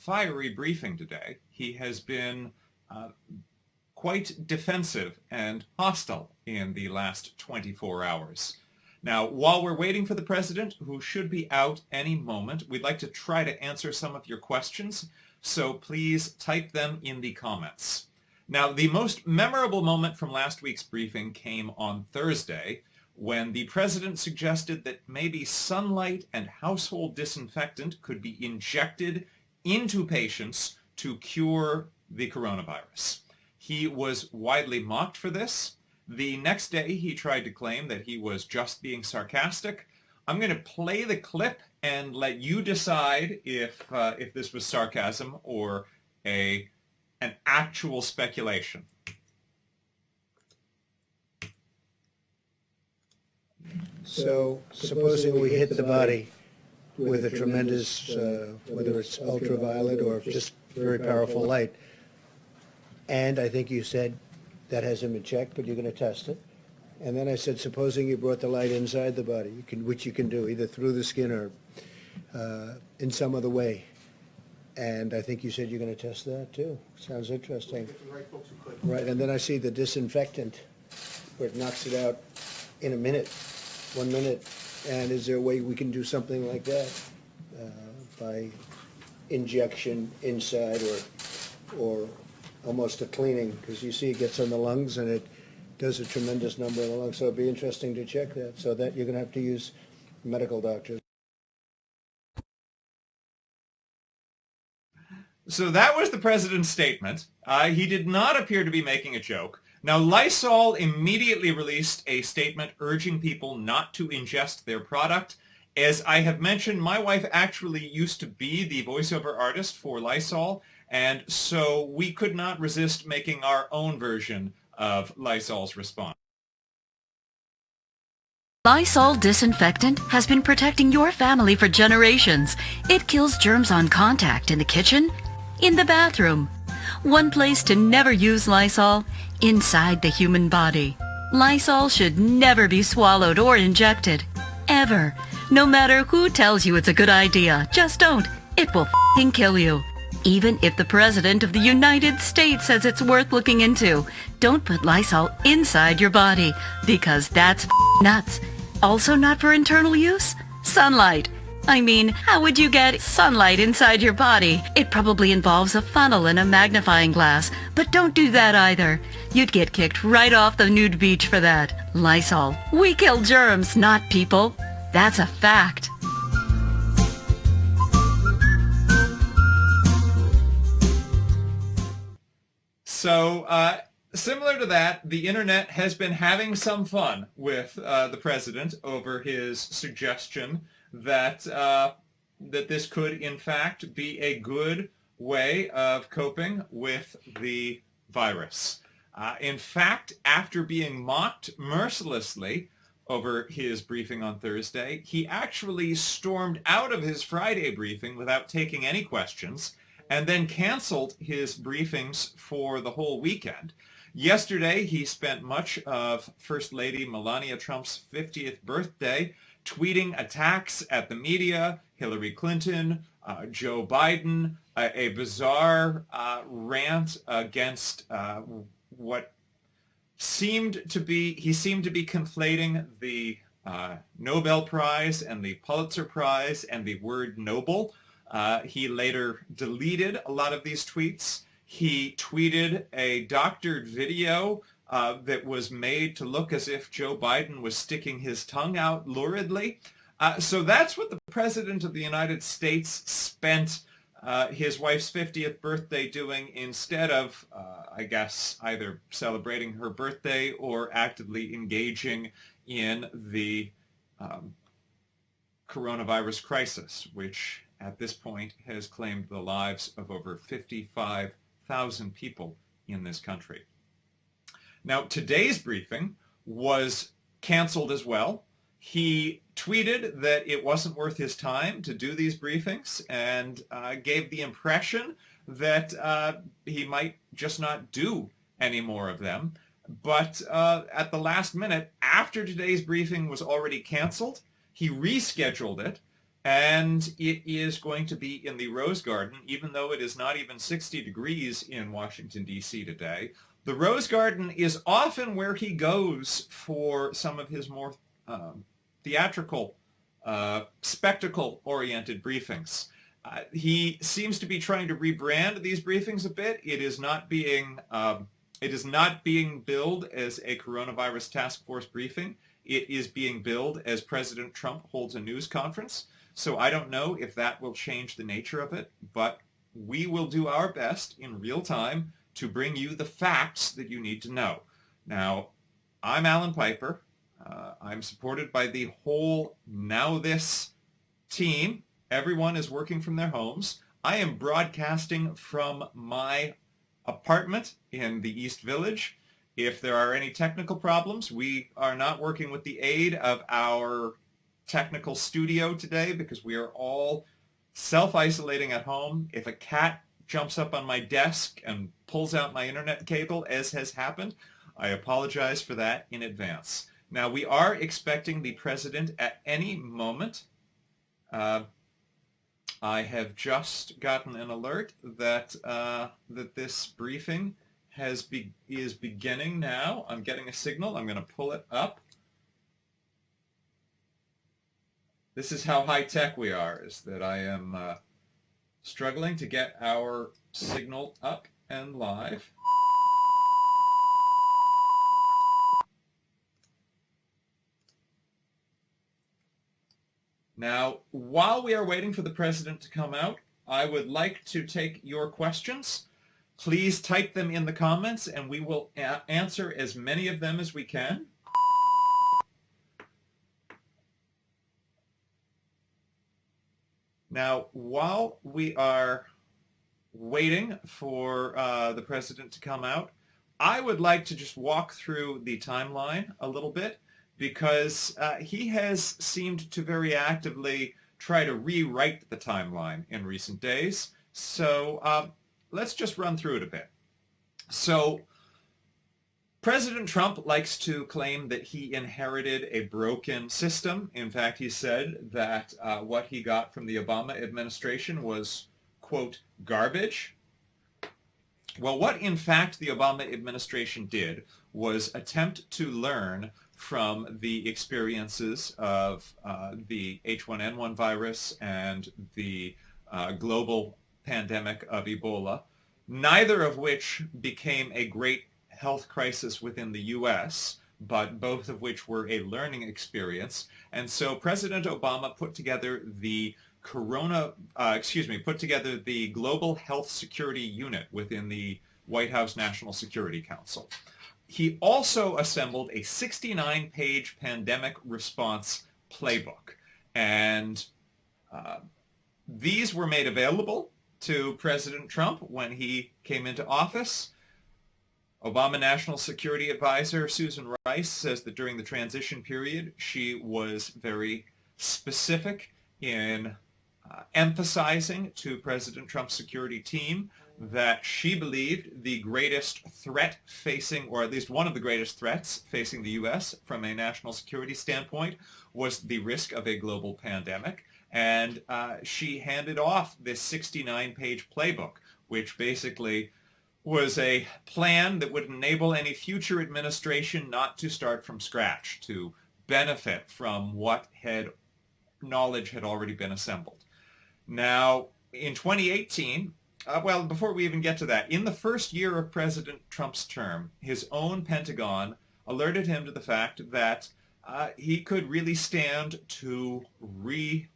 fiery briefing today. He has been quite defensive and hostile in the last 24 hours. Now, while we're waiting for the president, who should be out any moment, we'd like to try to answer some of your questions, so please type them in the comments. Now, the most memorable moment from last week's briefing came on Thursday, when the president suggested that maybe sunlight and household disinfectant could be injected into patients to cure the coronavirus. He was widely mocked for this. The next day, he tried to claim that he was just being sarcastic. I'm going to play the clip and let you decide if this was sarcasm or an actual speculation. So, supposing we hit the body with a tremendous, whether it's ultraviolet or just very powerful light, and I think you said that hasn't been checked, but you're going to test it. And then I said, supposing you brought the light inside the body, which you can do, either through the skin or in some other way. And I think you said you're going to test that too. Sounds interesting. Right, and then I see the disinfectant, where it knocks it out in a minute, 1 minute. And is there a way we can do something like that by injection inside or almost a cleaning? Because you see it gets on the lungs and it does a tremendous number in the lungs. So it'd be interesting to check that. So that you're going to have to use medical doctors. So that was the president's statement. He did not appear to be making a joke. Now, Lysol immediately released a statement urging people not to ingest their product. As I have mentioned, my wife actually used to be the voiceover artist for Lysol, and so we could not resist making our own version of Lysol's response. Lysol disinfectant has been protecting your family for generations. It kills germs on contact in the kitchen, in the bathroom. One place to never use Lysol, inside the human body. Lysol should never be swallowed or injected. Ever. No matter who tells you it's a good idea, just don't. It will f***ing kill you. Even if the President of the United States says it's worth looking into, don't put Lysol inside your body, because that's nuts. Also not for internal use? Sunlight. I mean, how would you get sunlight inside your body? It probably involves a funnel and a magnifying glass, but don't do that either. You'd get kicked right off the nude beach for that. Lysol. We kill germs, not people. That's a fact. So, similar to that, the internet has been having some fun with the president over his suggestion that that this could, in fact, be a good way of coping with the virus. In fact, after being mocked mercilessly over his briefing on Thursday, he actually stormed out of his Friday briefing without taking any questions, and then canceled his briefings for the whole weekend. Yesterday, he spent much of First Lady Melania Trump's 50th birthday tweeting attacks at the media, Hillary Clinton, Joe Biden, a bizarre rant against what seemed to be conflating the Nobel Prize and the Pulitzer Prize and the word noble. He later deleted a lot of these tweets. He tweeted a doctored video that was made to look as if Joe Biden was sticking his tongue out luridly. So that's what the President of the United States spent his wife's 50th birthday doing, instead of, I guess, either celebrating her birthday or actively engaging in the coronavirus crisis, which at this point has claimed the lives of over 55,000 people in this country. Now, today's briefing was canceled as well. He tweeted that it wasn't worth his time to do these briefings, and gave the impression that he might just not do any more of them. But at the last minute, after today's briefing was already canceled, he rescheduled it And it is going to be in the Rose Garden, even though it is not even 60 degrees in Washington, D.C. today. The Rose Garden is often where he goes for some of his more theatrical, spectacle-oriented briefings. He seems to be trying to rebrand these briefings a bit. It is not being billed as a coronavirus task force briefing. It is being billed as President Trump holds a news conference. So I don't know if that will change the nature of it, but we will do our best in real time to bring you the facts that you need to know. Now, I'm Alan Piper. I'm supported by the whole NowThis team. Everyone is working from their homes. I am broadcasting from my apartment in the East Village. If there are any technical problems, we are not working with the aid of our technical studio today because we are all self-isolating at home. If a cat jumps up on my desk and pulls out my internet cable, as has happened, I apologize for that in advance. Now, we are expecting the president at any moment. I have just gotten an alert that that this briefing is beginning now. I'm getting a signal. I'm going to pull it up. This is how high-tech we are, is that I am struggling to get our signal up and live. Now, while we are waiting for the president to come out, I would like to take your questions. Please type them in the comments, and we will answer as many of them as we can. Now, while we are waiting for the president to come out, I would like to just walk through the timeline a little bit, because he has seemed to very actively try to rewrite the timeline in recent days. So let's just run through it a bit. So President Trump likes to claim that he inherited a broken system. In fact, he said that what he got from the Obama administration was, quote, garbage. Well, what in fact the Obama administration did was attempt to learn from the experiences of the H1N1 virus and the global pandemic of Ebola, neither of which became a great health crisis within the U.S., but both of which were a learning experience. And so President Obama put together the Global Health Security Unit within the White House National Security Council. He also assembled a 69-page pandemic response playbook, and these were made available to President Trump when he came into office. Obama National Security Advisor Susan Rice says that during the transition period, she was very specific in emphasizing to President Trump's security team that she believed the greatest threat facing, or at least one of the greatest threats facing the U.S. from a national security standpoint was the risk of a global pandemic. And she handed off this 69-page playbook, which basically was a plan that would enable any future administration not to start from scratch, to benefit from what knowledge had already been assembled. Now, in 2018, well, before we even get to that, in the first year of President Trump's term, his own Pentagon alerted him to the fact that he could really stand to restock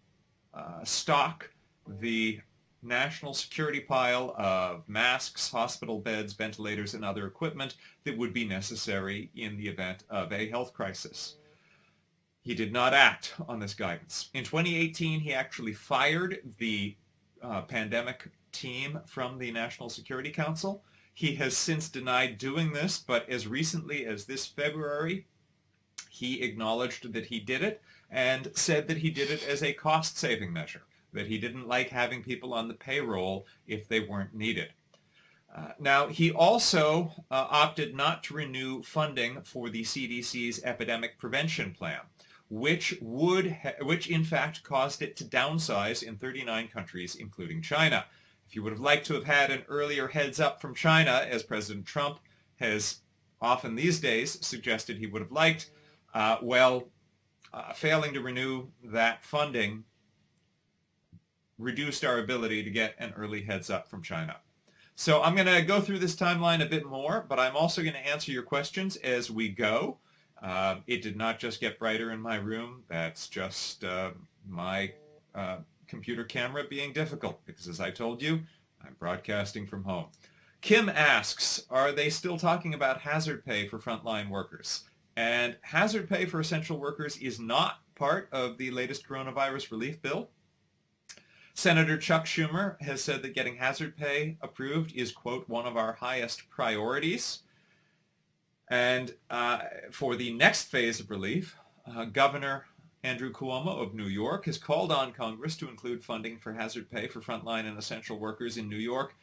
the national security pile of masks, hospital beds, ventilators, and other equipment that would be necessary in the event of a health crisis. He did not act on this guidance. In 2018, he actually fired the pandemic team from the National Security Council. He has since denied doing this, but as recently as this February, he acknowledged that he did it and said that he did it as a cost-saving measure, that he didn't like having people on the payroll if they weren't needed. Now, he also opted not to renew funding for the CDC's epidemic prevention plan, which in fact caused it to downsize in 39 countries, including China. If you would have liked to have had an earlier heads up from China, as President Trump has often these days suggested he would have liked, failing to renew that funding reduced our ability to get an early heads up from China. So I'm going to go through this timeline a bit more, but I'm also going to answer your questions as we go. It did not just get brighter in my room. That's just my computer camera being difficult, because as I told you, I'm broadcasting from home. Kim asks, are they still talking about hazard pay for frontline workers? And hazard pay for essential workers is not part of the latest coronavirus relief bill. Senator Chuck Schumer has said that getting hazard pay approved is, quote, one of our highest priorities. And for the next phase of relief, Governor Andrew Cuomo of New York has called on Congress to include funding for hazard pay for frontline and essential workers in New York,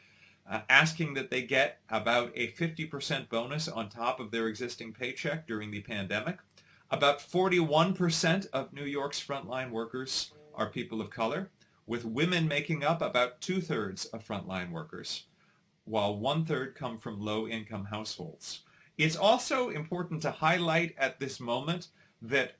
asking that they get about a 50% bonus on top of their existing paycheck during the pandemic. About 41% of New York's frontline workers are people of color, with women making up about 2/3 of frontline workers, while 1/3 come from low-income households. It's also important to highlight at this moment that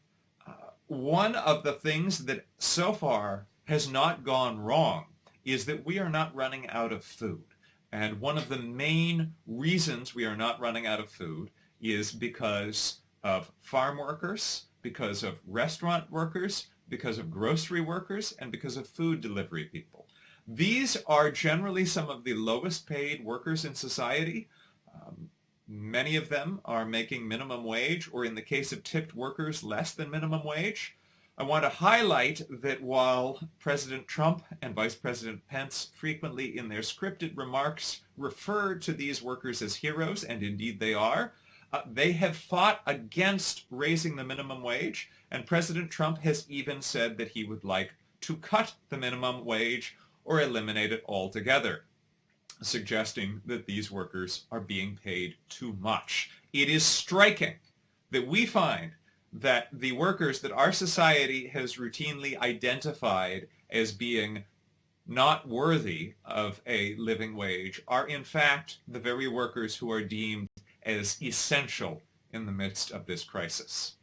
one of the things that so far has not gone wrong is that we are not running out of food. And one of the main reasons we are not running out of food is because of farm workers, because of restaurant workers, because of grocery workers, and because of food delivery people. These are generally some of the lowest paid workers in society. Many of them are making minimum wage, or in the case of tipped workers, less than minimum wage. I want to highlight that while President Trump and Vice President Pence frequently in their scripted remarks refer to these workers as heroes, and indeed they are, they have fought against raising the minimum wage, and President Trump has even said that he would like to cut the minimum wage or eliminate it altogether, suggesting that these workers are being paid too much. It is striking that we find that the workers that our society has routinely identified as being not worthy of a living wage are in fact the very workers who are deemed as essential in the midst of this crisis.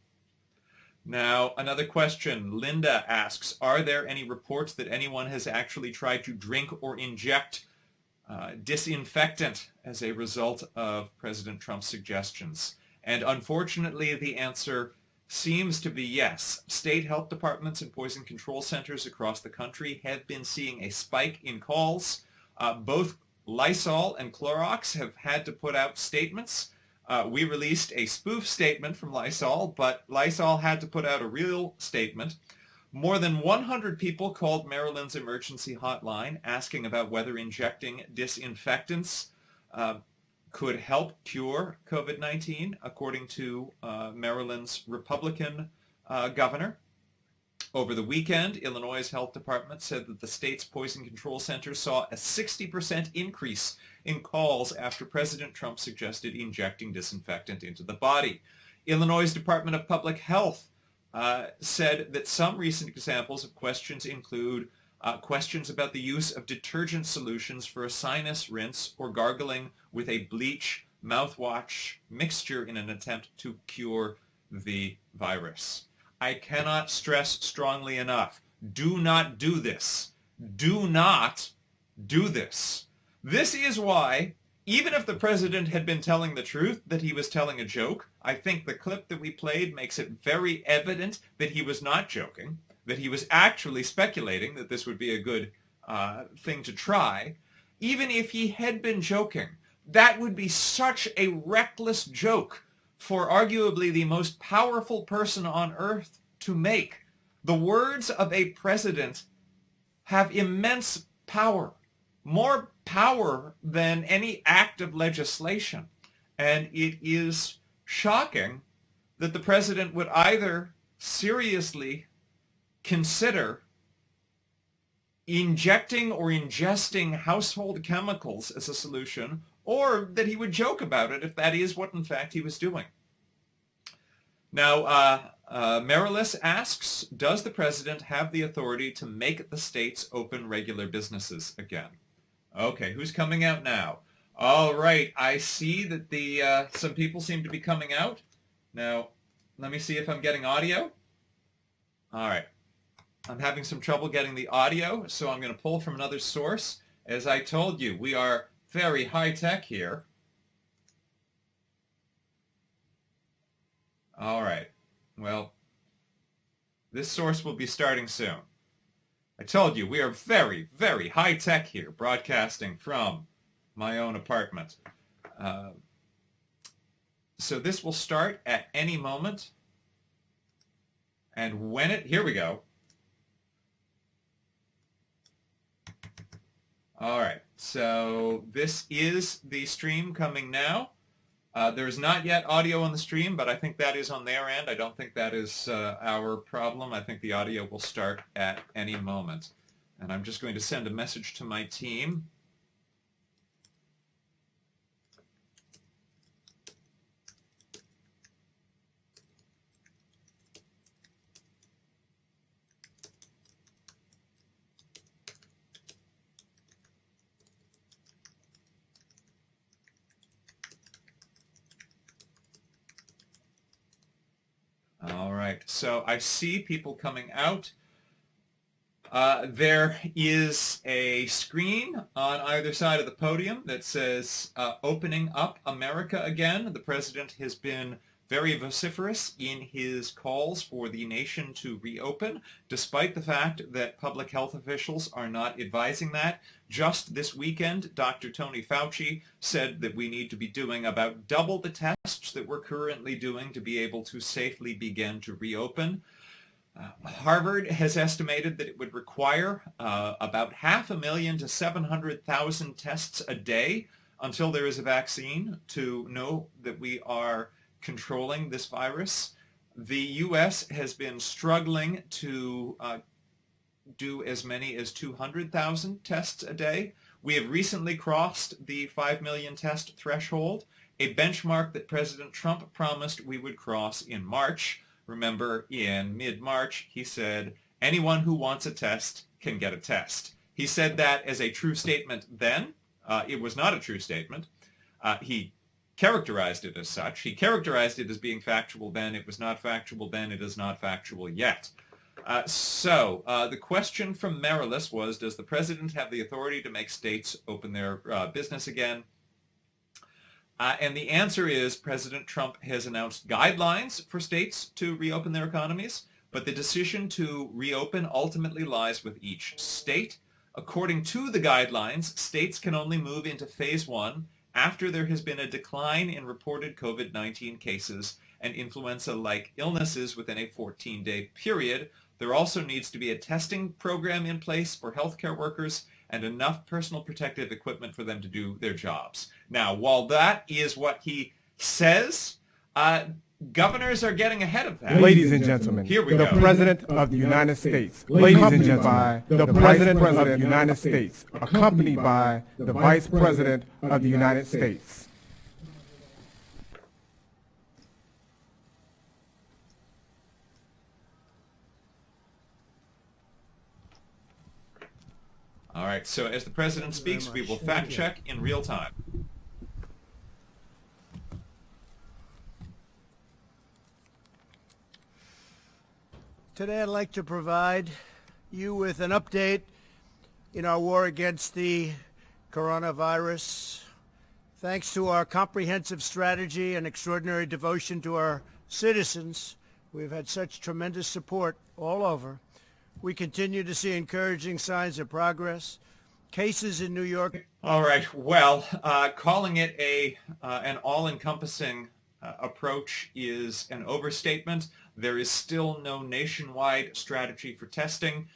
Now, another question. Linda asks, are there any reports that anyone has actually tried to drink or inject disinfectant as a result of President Trump's suggestions? And unfortunately, the answer seems to be yes. State health departments and poison control centers across the country have been seeing a spike in calls. Both Lysol and Clorox have had to put out statements. We released a spoof statement from Lysol, but Lysol had to put out a real statement. More than 100 people called Maryland's emergency hotline asking about whether injecting disinfectants could help cure COVID-19, according to Maryland's Republican governor. Over the weekend, Illinois' health department said that the state's poison control center saw a 60% increase in calls after President Trump suggested injecting disinfectant into the body. Illinois' Department of Public Health said that some recent examples of questions include questions about the use of detergent solutions for a sinus rinse or gargling with a bleach mouthwash mixture in an attempt to cure the virus. I cannot stress strongly enough, do not do this. Do not do this. This is why, even if the president had been telling the truth, that he was telling a joke, I think the clip that we played makes it very evident that he was not joking, that he was actually speculating that this would be a good thing to try. Even if he had been joking, that would be such a reckless joke for arguably the most powerful person on earth to make. The words of a president have immense power, more power than any act of legislation. And it is shocking that the president would either seriously consider injecting or ingesting household chemicals as a solution, or that he would joke about it if that is what in fact he was doing. Now, Marilis asks, does the president have the authority to make the states open regular businesses again? Okay, who's coming out now? All right, I see that some people seem to be coming out. Now, let me see if I'm getting audio. All right. I'm having some trouble getting the audio, so I'm going to pull from another source. As I told you, we are very high-tech here. All right. Well, this source will be starting soon. I told you, we are very, very high-tech here, broadcasting from my own apartment. So this will start at any moment. And when here we go. All right, so this is the stream coming now. There is not yet audio on the stream, but I think that is on their end. I don't think that is our problem. I think the audio will start at any moment. And I'm just going to send a message to my team. All right, so I see people coming out. There is a screen on either side of the podium that says, opening up America again. The president has been very vociferous in his calls for the nation to reopen, despite the fact that public health officials are not advising that. Just this weekend, Dr. Tony Fauci said that we need to be doing about double the tests that we're currently doing to be able to safely begin to reopen. Harvard has estimated that it would require about 500,000 to 700,000 tests a day until there is a vaccine to know that we are controlling this virus. The U.S. has been struggling to do as many as 200,000 tests a day. We have recently crossed the 5 million test threshold, a benchmark that President Trump promised we would cross in March. Remember, in mid-March, he said, anyone who wants a test can get a test. He said that as a true statement then. It was not a true statement. He characterized it as such. He characterized it as being factual then. It was not factual then. It is not factual yet. So the question from Marilis was, does the president have the authority to make states open their business again? And the answer is President Trump has announced guidelines for states to reopen their economies, but the decision to reopen ultimately lies with each state. According to the guidelines, states can only move into phase 1 after there has been a decline in reported COVID-19 cases and influenza-like illnesses within a 14-day period. There also needs to be a testing program in place for healthcare workers and enough personal protective equipment for them to do their jobs. Now, while that is what he says, governors are getting ahead of that. Ladies and gentlemen, here we the go. President of the United States. Ladies and gentlemen, the President of the United States, accompanied by the Vice President of the United States. All right, so as the president speaks, we will fact check in real time. Today I'd like to provide you with an update in our war against the coronavirus. Thanks to our comprehensive strategy and extraordinary devotion to our citizens, we've had such tremendous support all over. We continue to see encouraging signs of progress. Cases in New York. All right. Well, calling it an all-encompassing approach is an overstatement. There is still no nationwide strategy for testing.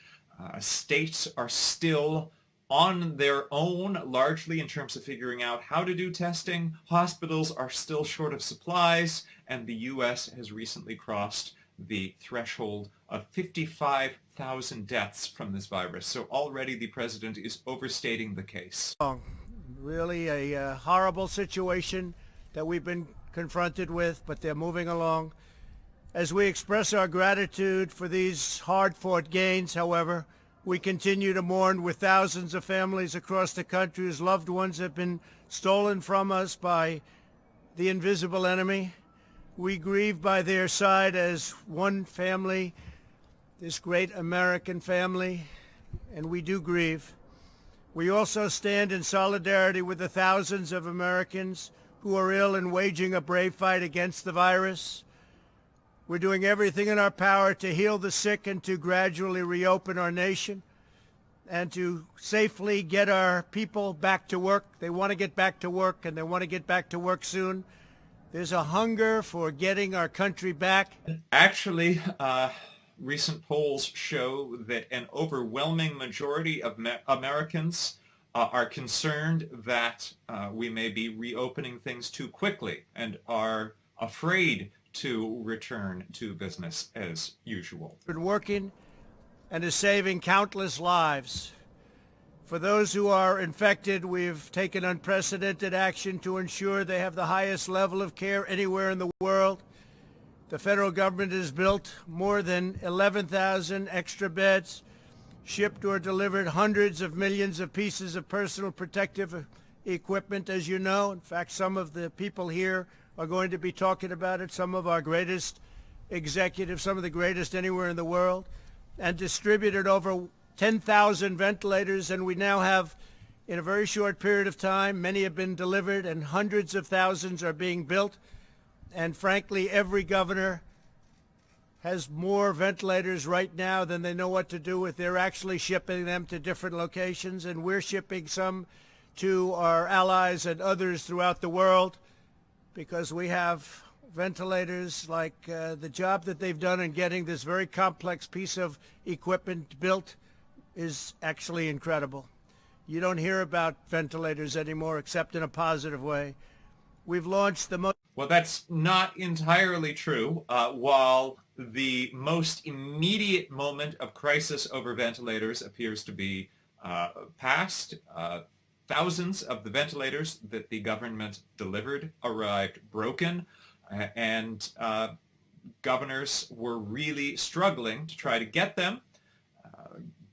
States are still on their own, largely in terms of figuring out how to do testing. Hospitals are still short of supplies, and the U.S. has recently crossed the threshold of 55,000 deaths from this virus. So already the president is overstating the case. Really a horrible situation that we've been confronted with, but they're moving along. As we express our gratitude for these hard-fought gains, however, we continue to mourn with thousands of families across the country whose loved ones have been stolen from us by the invisible enemy. We grieve by their side as one family, this great American family, and we do grieve. We also stand in solidarity with the thousands of Americans who are ill and waging a brave fight against the virus. We're doing everything in our power to heal the sick and to gradually reopen our nation and to safely get our people back to work. They want to get back to work, and they want to get back to work soon. There's a hunger for getting our country back. Actually, recent polls show that an overwhelming majority of Americans are concerned that we may be reopening things too quickly and are afraid to return to business as usual. Been working and is saving countless lives. For those who are infected, we've taken unprecedented action to ensure they have the highest level of care anywhere in the world. The federal government has built more than 11,000 extra beds, shipped or delivered hundreds of millions of pieces of personal protective equipment, as you know. In fact, some of the people here are going to be talking about it, some of our greatest executives, some of the greatest anywhere in the world, and distributed over 10,000 ventilators. And we now have, in a very short period of time, many have been delivered and hundreds of thousands are being built. And frankly, every governor has more ventilators right now than they know what to do with. They're actually shipping them to different locations, and we're shipping some to our allies and others throughout the world, because we have ventilators. Like the job that they've done in getting this very complex piece of equipment built is actually incredible. You don't hear about ventilators anymore except in a positive way. We've launched the most... Well, that's not entirely true. While the most immediate moment of crisis over ventilators appears to be past, thousands of the ventilators that the government delivered arrived broken, and governors were really struggling to try to get them.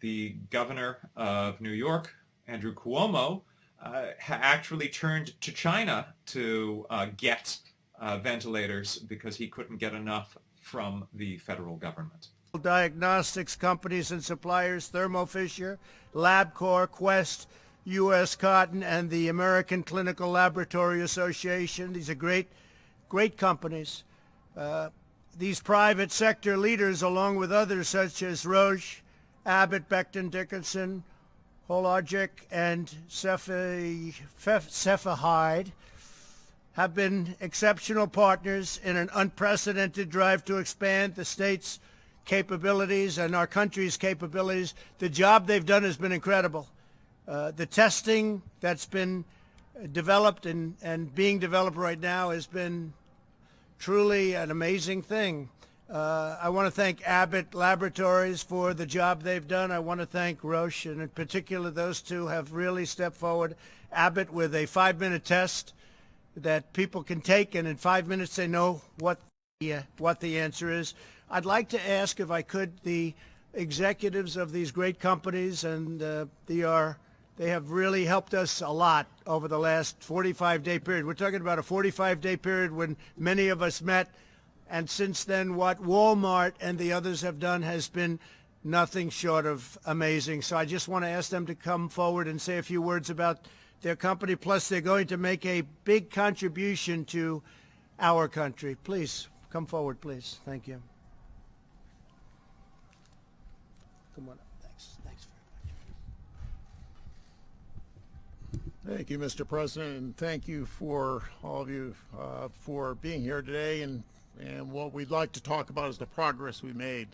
The governor of New York, Andrew Cuomo, actually turned to China to get ventilators because he couldn't get enough from the federal government. Diagnostics companies and suppliers, Thermo Fisher, LabCorp, Quest, U.S. Cotton, and the American Clinical Laboratory Association. These are great companies. These private sector leaders, along with others such as Roche, Abbott, Becton Dickinson, Hologic, and Cepheid, have been exceptional partners in an unprecedented drive to expand the state's capabilities and our country's capabilities. The job they've done has been incredible. The testing that's been developed and being developed right now has been truly an amazing thing. I want to thank Abbott Laboratories for the job they've done. I want to thank Roche, and in particular, those two have really stepped forward. Abbott with a 5-minute test that people can take, and in 5 minutes they know what the answer is. I'd like to ask, if I could, the executives of these great companies, and they have really helped us a lot over the last 45-day period. We're talking about a 45-day period when many of us met, and since then what Walmart and the others have done has been nothing short of amazing. So I just want to ask them to come forward and say a few words about their company. Plus, they're going to make a big contribution to our country. Please, come forward, please. Thank you. Come on up. Thanks very much. Thank you, Mr. President, and thank you for all of you for being here today. And what we'd like to talk about is the progress we made.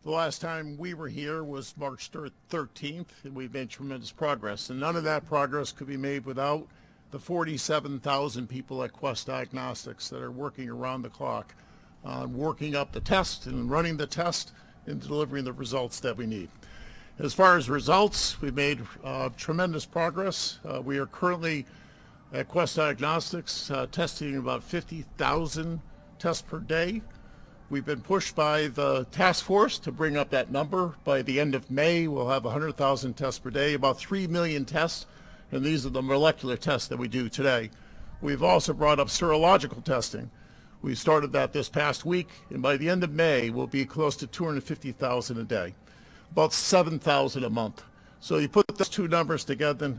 The last time we were here was March 13th, and we've made tremendous progress. And none of that progress could be made without the 47,000 people at Quest Diagnostics that are working around the clock on working up the test and running the test and delivering the results that we need. As far as results, we've made tremendous progress. We are currently at Quest Diagnostics testing about 50,000 tests per day. We've been pushed by the task force to bring up that number. By the end of May, we'll have 100,000 tests per day, about 3 million tests, and these are the molecular tests that we do today. We've also brought up serological testing. We started that this past week, and by the end of May, we'll be close to 250,000 a day, about 7,000 a month. So you put those two numbers together,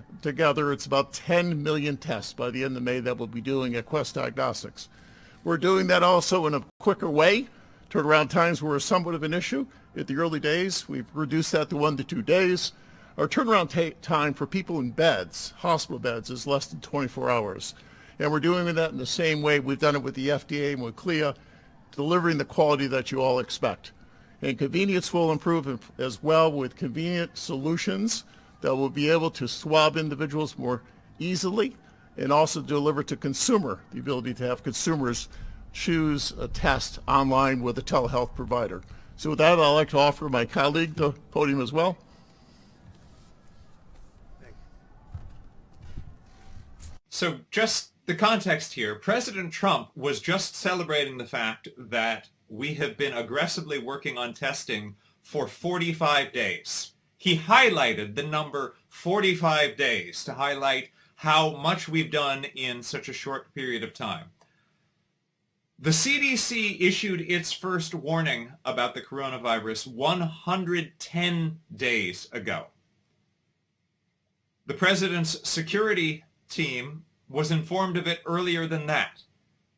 it's about 10 million tests by the end of May that we'll be doing at Quest Diagnostics. We're doing that also in a quicker way. Turnaround times were somewhat of an issue at the early days. We've reduced that to 1 to 2 days. Our turnaround time for people in beds, hospital beds, is less than 24 hours. And we're doing that in the same way we've done it with the FDA and with CLIA, delivering the quality that you all expect. And convenience will improve as well with convenient solutions that will be able to swab individuals more easily and also deliver to consumer, the ability to have consumers choose a test online with a telehealth provider. So with that, I'd like to offer my colleague the podium as well. So just the context here, President Trump was just celebrating the fact that we have been aggressively working on testing for 45 days. He highlighted the number 45 days to highlight how much we've done in such a short period of time. The CDC issued its first warning about the coronavirus 110 days ago. The president's security team was informed of it earlier than that.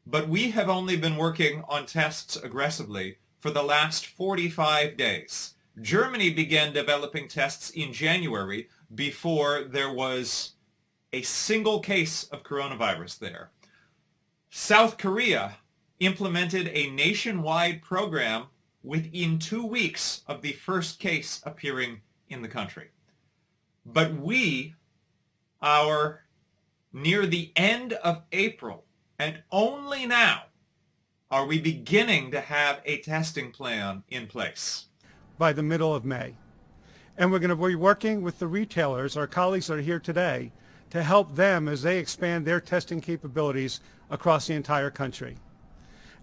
But we have only been working on tests aggressively for the last 45 days. Germany began developing tests in January before there was a single case of coronavirus there. South Korea implemented a nationwide program within 2 weeks of the first case appearing in the country. But we are near the end of April, and only now are we beginning to have a testing plan in place. By the middle of May. And we're going to be working with the retailers, our colleagues that are here today, to help them as they expand their testing capabilities across the entire country.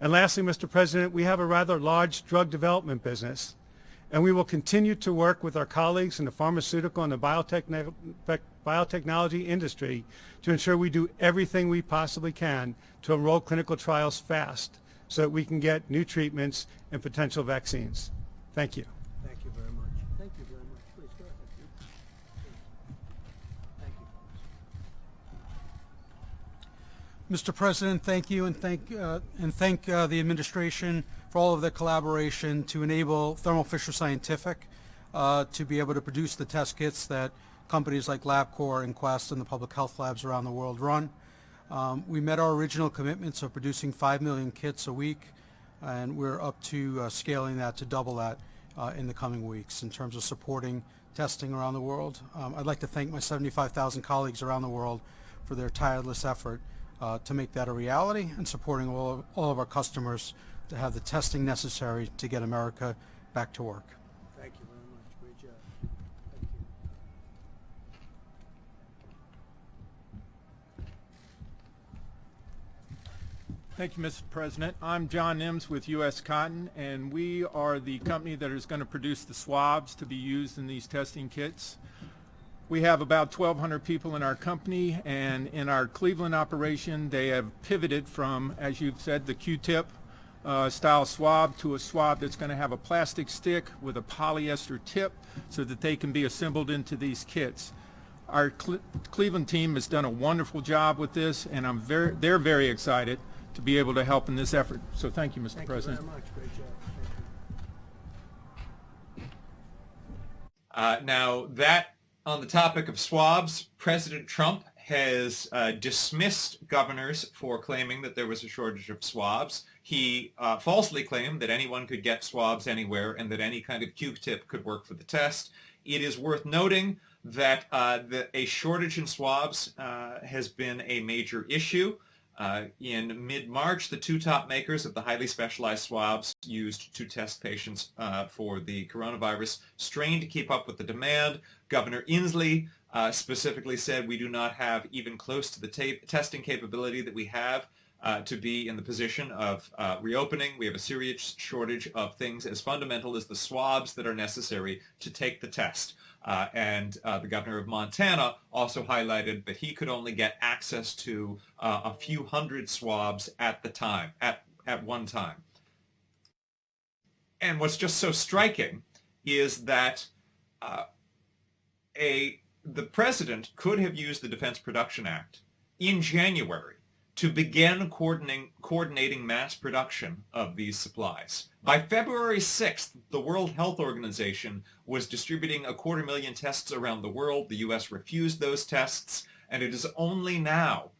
And lastly, Mr. President, we have a rather large drug development business, and we will continue to work with our colleagues in the pharmaceutical and the biotechnology industry to ensure we do everything we possibly can to enroll clinical trials fast so that we can get new treatments and potential vaccines. Thank you. Thank you very much. Thank you very much. Please go ahead. Thank you. Mr. President, thank you, and thank the administration for all of their collaboration to enable Thermo Fisher Scientific to be able to produce the test kits that companies like LabCorp and Quest and the public health labs around the world run. We met our original commitments of producing 5 million kits a week, and we're up to scaling that to double that in the coming weeks in terms of supporting testing around the world. I'd like to thank my 75,000 colleagues around the world for their tireless effort to make that a reality and supporting all of our customers to have the testing necessary to get America back to work. Thank you very much. Great job. Thank you. Thank you, Mr. President. I'm John Nims with U.S. Cotton, and we are the company that is going to produce the swabs to be used in these testing kits. We have about 1,200 people in our company, and in our Cleveland operation, they have pivoted from, as you've said, the Q-tip style swab to a swab that's going to have a plastic stick with a polyester tip so that they can be assembled into these kits. Our Cleveland team has done a wonderful job with this, and they're very excited to be able to help in this effort. So thank you, Mr. President. Thank you very much. Great job. Thank you. Now, that on the topic of swabs, President Trump has dismissed governors for claiming that there was a shortage of swabs. He falsely claimed that anyone could get swabs anywhere and that any kind of Q-tip could work for the test. It is worth noting that a shortage in swabs has been a major issue. In mid-March, the two top makers of the highly specialized swabs used to test patients for the coronavirus strained to keep up with the demand. Governor Inslee specifically said we do not have even close to the testing capability that we have to be in the position of reopening. We have a serious shortage of things as fundamental as the swabs that are necessary to take the test. And the governor of Montana also highlighted that he could only get access to a few hundred swabs at one time. And what's just so striking is that the president could have used the Defense Production Act in January to begin coordinating mass production of these supplies. By February 6th, the World Health Organization was distributing 250,000 tests around the world. The U.S. refused those tests, and it is only now,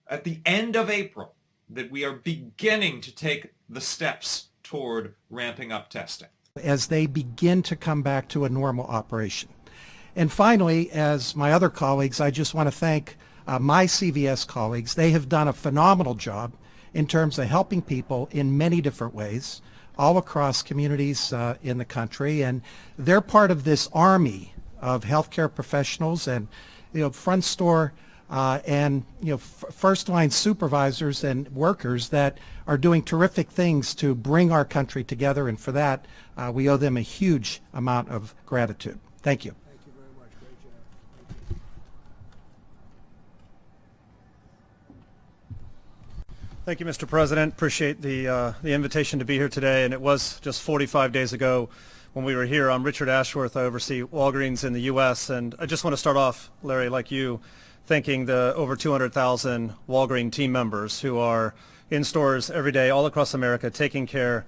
at the end of April, that we are beginning to take the steps toward ramping up testing. As they begin to come back to a normal operation. And finally, as my other colleagues, I just want to thank my CVS colleagues. They have done a phenomenal job in terms of helping people in many different ways all across communities in the country, and they're part of this army of healthcare professionals and front store and first line supervisors and workers that are doing terrific things to bring our country together, and for that we owe them a huge amount of gratitude. Thank you. Thank you very much. Great job. Thank you. Thank you, Mr. President. Appreciate the invitation to be here today. And it was just 45 days ago when we were here. I'm Richard Ashworth. I oversee Walgreens in the U.S. And I just want to start off, Larry, like you, thanking the over 200,000 Walgreens team members who are in stores every day all across America taking care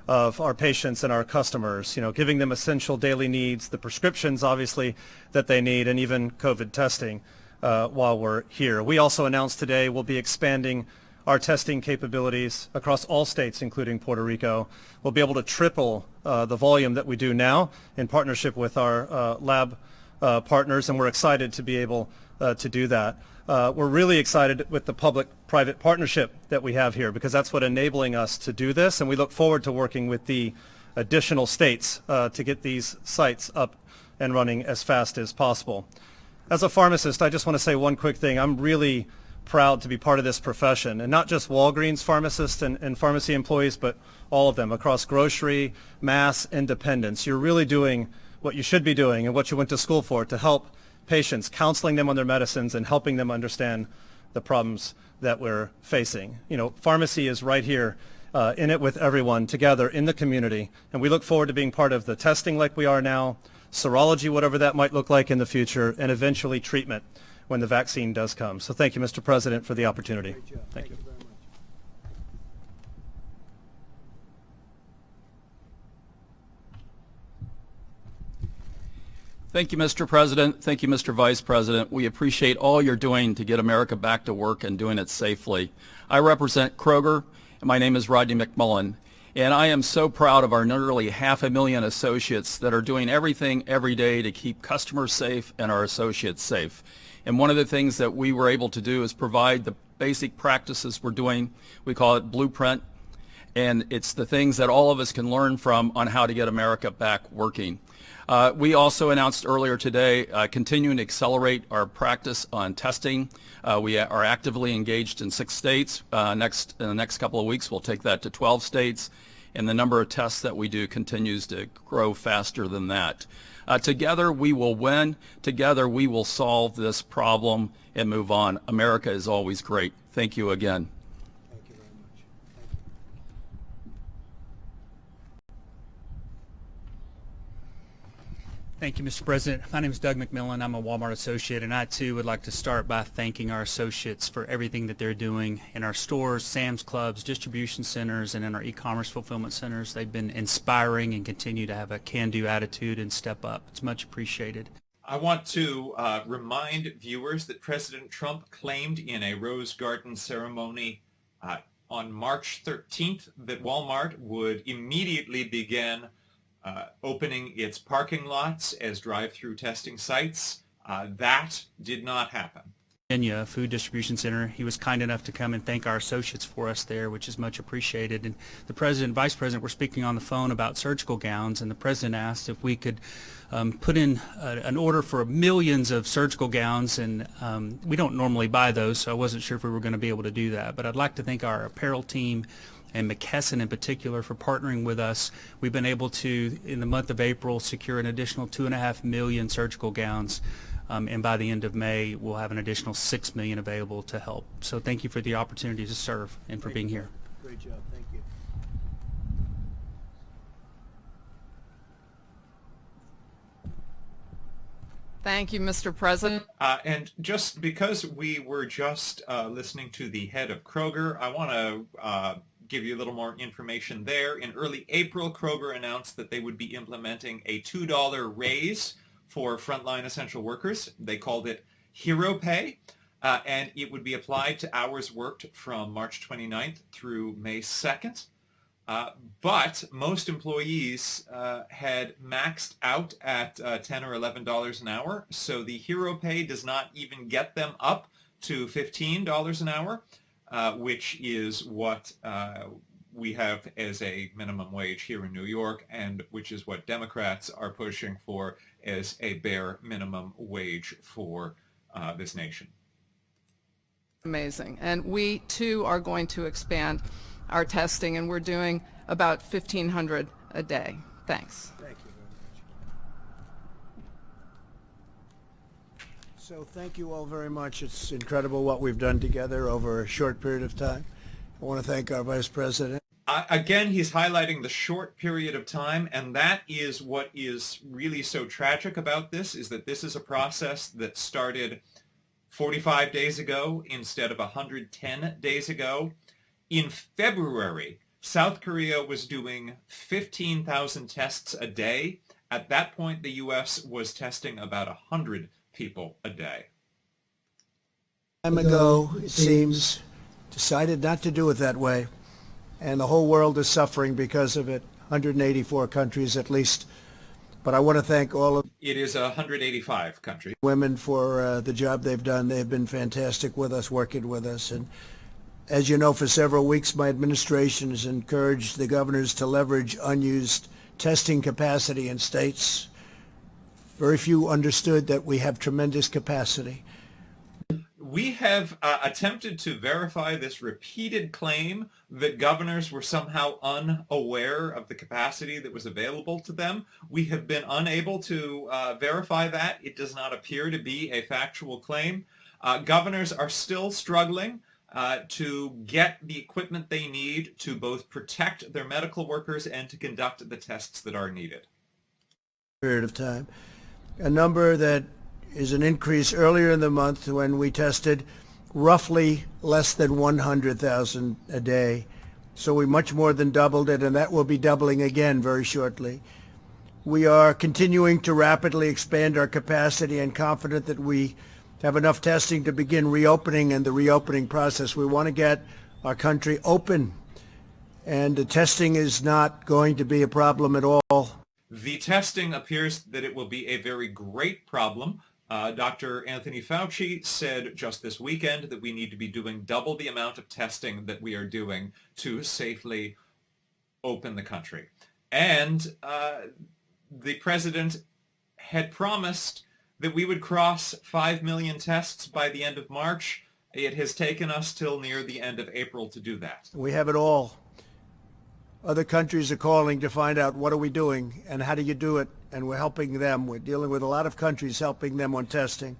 of our patients and our customers, giving them essential daily needs, the prescriptions, obviously, that they need, and even COVID testing while we're here. We also announced today we'll be expanding our testing capabilities across all states, including Puerto Rico. We'll be able to triple the volume that we do now in partnership with our lab partners, and we're excited to be able to do that. We're really excited with the public-private partnership that we have here, because that's what enabling us to do this, and we look forward to working with the additional states to get these sites up and running as fast as possible. As a pharmacist, I just want to say one quick thing. I'm really proud to be part of this profession, and not just Walgreens pharmacists and pharmacy employees, but all of them across grocery, mass, independents. You're really doing what you should be doing and what you went to school for, to help patients, counseling them on their medicines and helping them understand the problems that we're facing. Pharmacy is right here in it with everyone together in the community, and we look forward to being part of the testing like we are now, serology, whatever that might look like in the future, and eventually treatment when the vaccine does come. So thank you, Mr. President, for the opportunity. Great job. Thank you. Very much. Thank you, Mr. President. Thank you, Mr. Vice President. We appreciate all you're doing to get America back to work and doing it safely. I represent Kroger, and my name is Rodney McMullen. And I am so proud of our nearly 500,000 associates that are doing everything every day to keep customers safe and our associates safe. And one of the things that we were able to do is provide the basic practices we're doing. We call it Blueprint. And it's the things that all of us can learn from on how to get America back working. We also announced earlier today continuing to accelerate our practice on testing. We are actively engaged in 6 states. In the next couple of weeks, we'll take that to 12 states. And the number of tests that we do continues to grow faster than that. Together we will win. Together we will solve this problem and move on. America is always great. Thank you again. Thank you very much. Thank you, Mr. President. My name is Doug McMillan. I'm a Walmart associate, and I too would like to start by thanking our associates for everything that they're doing in our stores, Sam's Clubs, distribution centers, and in our e-commerce fulfillment centers. They've been inspiring and continue to have a can-do attitude and step up. It's much appreciated. I want to remind viewers that President Trump claimed in a Rose Garden ceremony on March 13th that Walmart would immediately begin opening its parking lots as drive-through testing sites. That did not happen. Virginia Food Distribution Center. He was kind enough to come and thank our associates for us there, which is much appreciated. And the President and Vice President were speaking on the phone about surgical gowns, and the President asked if we could put in an order for millions of surgical gowns, and we don't normally buy those, so I wasn't sure if we were going to be able to do that. But I'd like to thank our apparel team and McKesson in particular for partnering with us. We've been able to, in the month of April, secure an additional 2.5 million surgical gowns, and by the end of May, we'll have an additional 6 million available to help. So thank you for the opportunity to serve and for being here. Great job. Thank you. Thank you, Mr. President. And just because we were just listening to the head of Kroger, I want to give you a little more information there. In early April, Kroger announced that they would be implementing a $2 raise for frontline essential workers. They called it Hero Pay, and it would be applied to hours worked from March 29th through May 2nd. But most employees had maxed out at $10 or $11 an hour, so the Hero Pay does not even get them up to $15 an hour, which is what we have as a minimum wage here in New York, and which is what Democrats are pushing for as a bare minimum wage for this nation. Amazing. And we, too, are going to expand our testing, and we're doing about 1,500 a day. Thanks. Thank you very much. So thank you all very much. It's incredible what we've done together over a short period of time. I want to thank our Vice President. Again, he's highlighting the short period of time, and that is what is really so tragic about this, is that this is a process that started 45 days ago instead of 110 days ago. In February, South Korea was doing 15,000 tests a day. At that point, the U.S. was testing about 100 people a day. Time ago, it seems, decided not to do it that way, and the whole world is suffering because of it. 184 countries at least. But I want to thank all of it is 185 countries. Women for the job they've done. They've been fantastic with us, working with us. And as you know, for several weeks, my administration has encouraged the governors to leverage unused testing capacity in states. Very few understood that we have tremendous capacity. We have attempted to verify this repeated claim that governors were somehow unaware of the capacity that was available to them. We have been unable to verify that. It does not appear to be a factual claim. Governors are still struggling to get the equipment they need to both protect their medical workers and to conduct the tests that are needed. Period of time. A number that is an increase earlier in the month when we tested roughly less than 100,000 a day. So we much more than doubled it, and that will be doubling again very shortly. We are continuing to rapidly expand our capacity and confident that we have enough testing to begin reopening and the reopening process. We want to get our country open, and the testing is not going to be a problem at all. The testing appears that it will be a very great problem. Dr. Anthony Fauci said just this weekend that we need to be doing double the amount of testing that we are doing to safely open the country. And the president had promised that we would cross 5 million tests by the end of March. It has taken us till near the end of April to do that. We have it all. Other countries are calling to find out what are we doing and how do you do it, and we're helping them. We're dealing with a lot of countries, helping them on testing,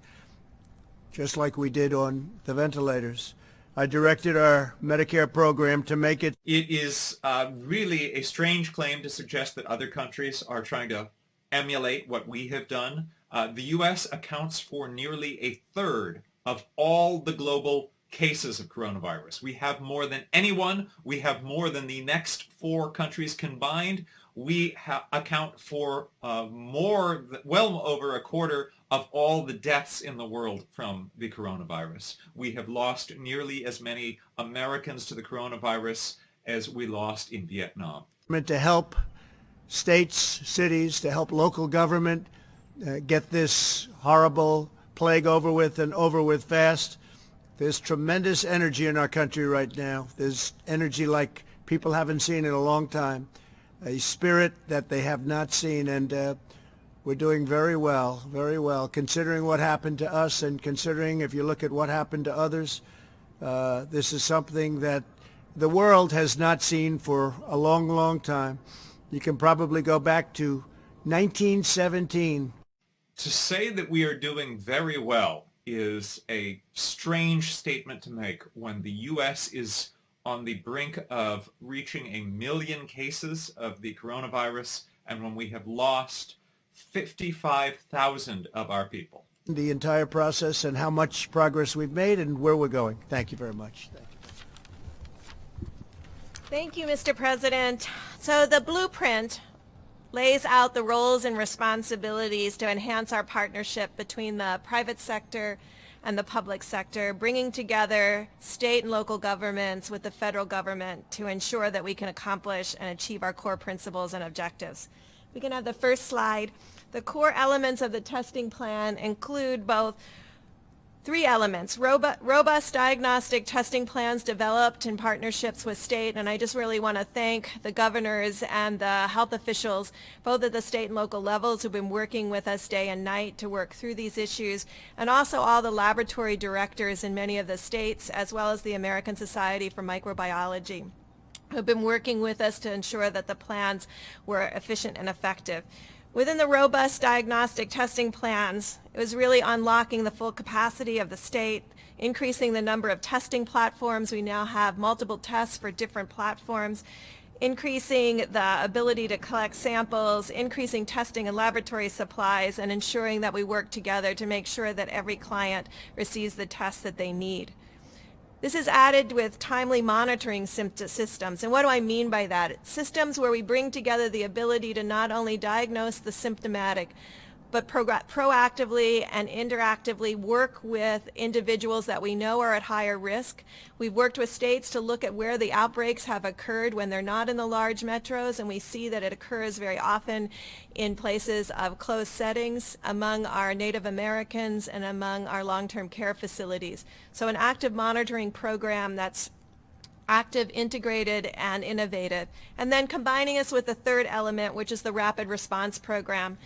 just like we did on the ventilators. I directed our Medicare program to make it. It is really a strange claim to suggest that other countries are trying to emulate what we have done. The U.S. accounts for nearly a third of all the global cases of coronavirus. We have more than anyone. We have more than the next 4 countries combined. We account for well over a quarter of all the deaths in the world from the coronavirus. We have lost nearly as many Americans to the coronavirus as we lost in Vietnam. To help states, cities, to help local government get this horrible plague over with and over with fast. There's tremendous energy in our country right now. There's energy like people haven't seen in a long time, a spirit that they have not seen, and we're doing very well, considering what happened to us and considering if you look at what happened to others. This is something that the world has not seen for a long, long time. You can probably go back to 1917. To say that we are doing very well is a strange statement to make when the U.S. is on the brink of reaching 1 million cases of the coronavirus and when we have lost 55,000 of our people. The entire process and how much progress we've made and where we're going. Thank you very much. Thank you. Thank you, Mr. President. So the blueprint lays out the roles and responsibilities to enhance our partnership between the private sector and the public sector, bringing together state and local governments with the federal government to ensure that we can accomplish and achieve our core principles and objectives. We can have the first slide. The core elements of the testing plan include both three elements: robust diagnostic testing plans developed in partnerships with state, and I just really want to thank the governors and the health officials, both at the state and local levels, who've been working with us day and night to work through these issues, and also all the laboratory directors in many of the states, as well as the American Society for Microbiology, who've been working with us to ensure that the plans were efficient and effective. Within the robust diagnostic testing plans, it was really unlocking the full capacity of the state, increasing the number of testing platforms. We now have multiple tests for different platforms, increasing the ability to collect samples, increasing testing and laboratory supplies, and ensuring that we work together to make sure that every client receives the tests that they need. This is added with timely monitoring systems. And what do I mean by that? It's systems where we bring together the ability to not only diagnose the symptomatic, but proactively and interactively work with individuals that we know are at higher risk. We've worked with states to look at where the outbreaks have occurred when they're not in the large metros, and we see that it occurs very often in places of closed settings among our Native Americans and among our long-term care facilities. So an active monitoring program that's active, integrated, and innovative. And then combining us with the third element, which is the rapid response program,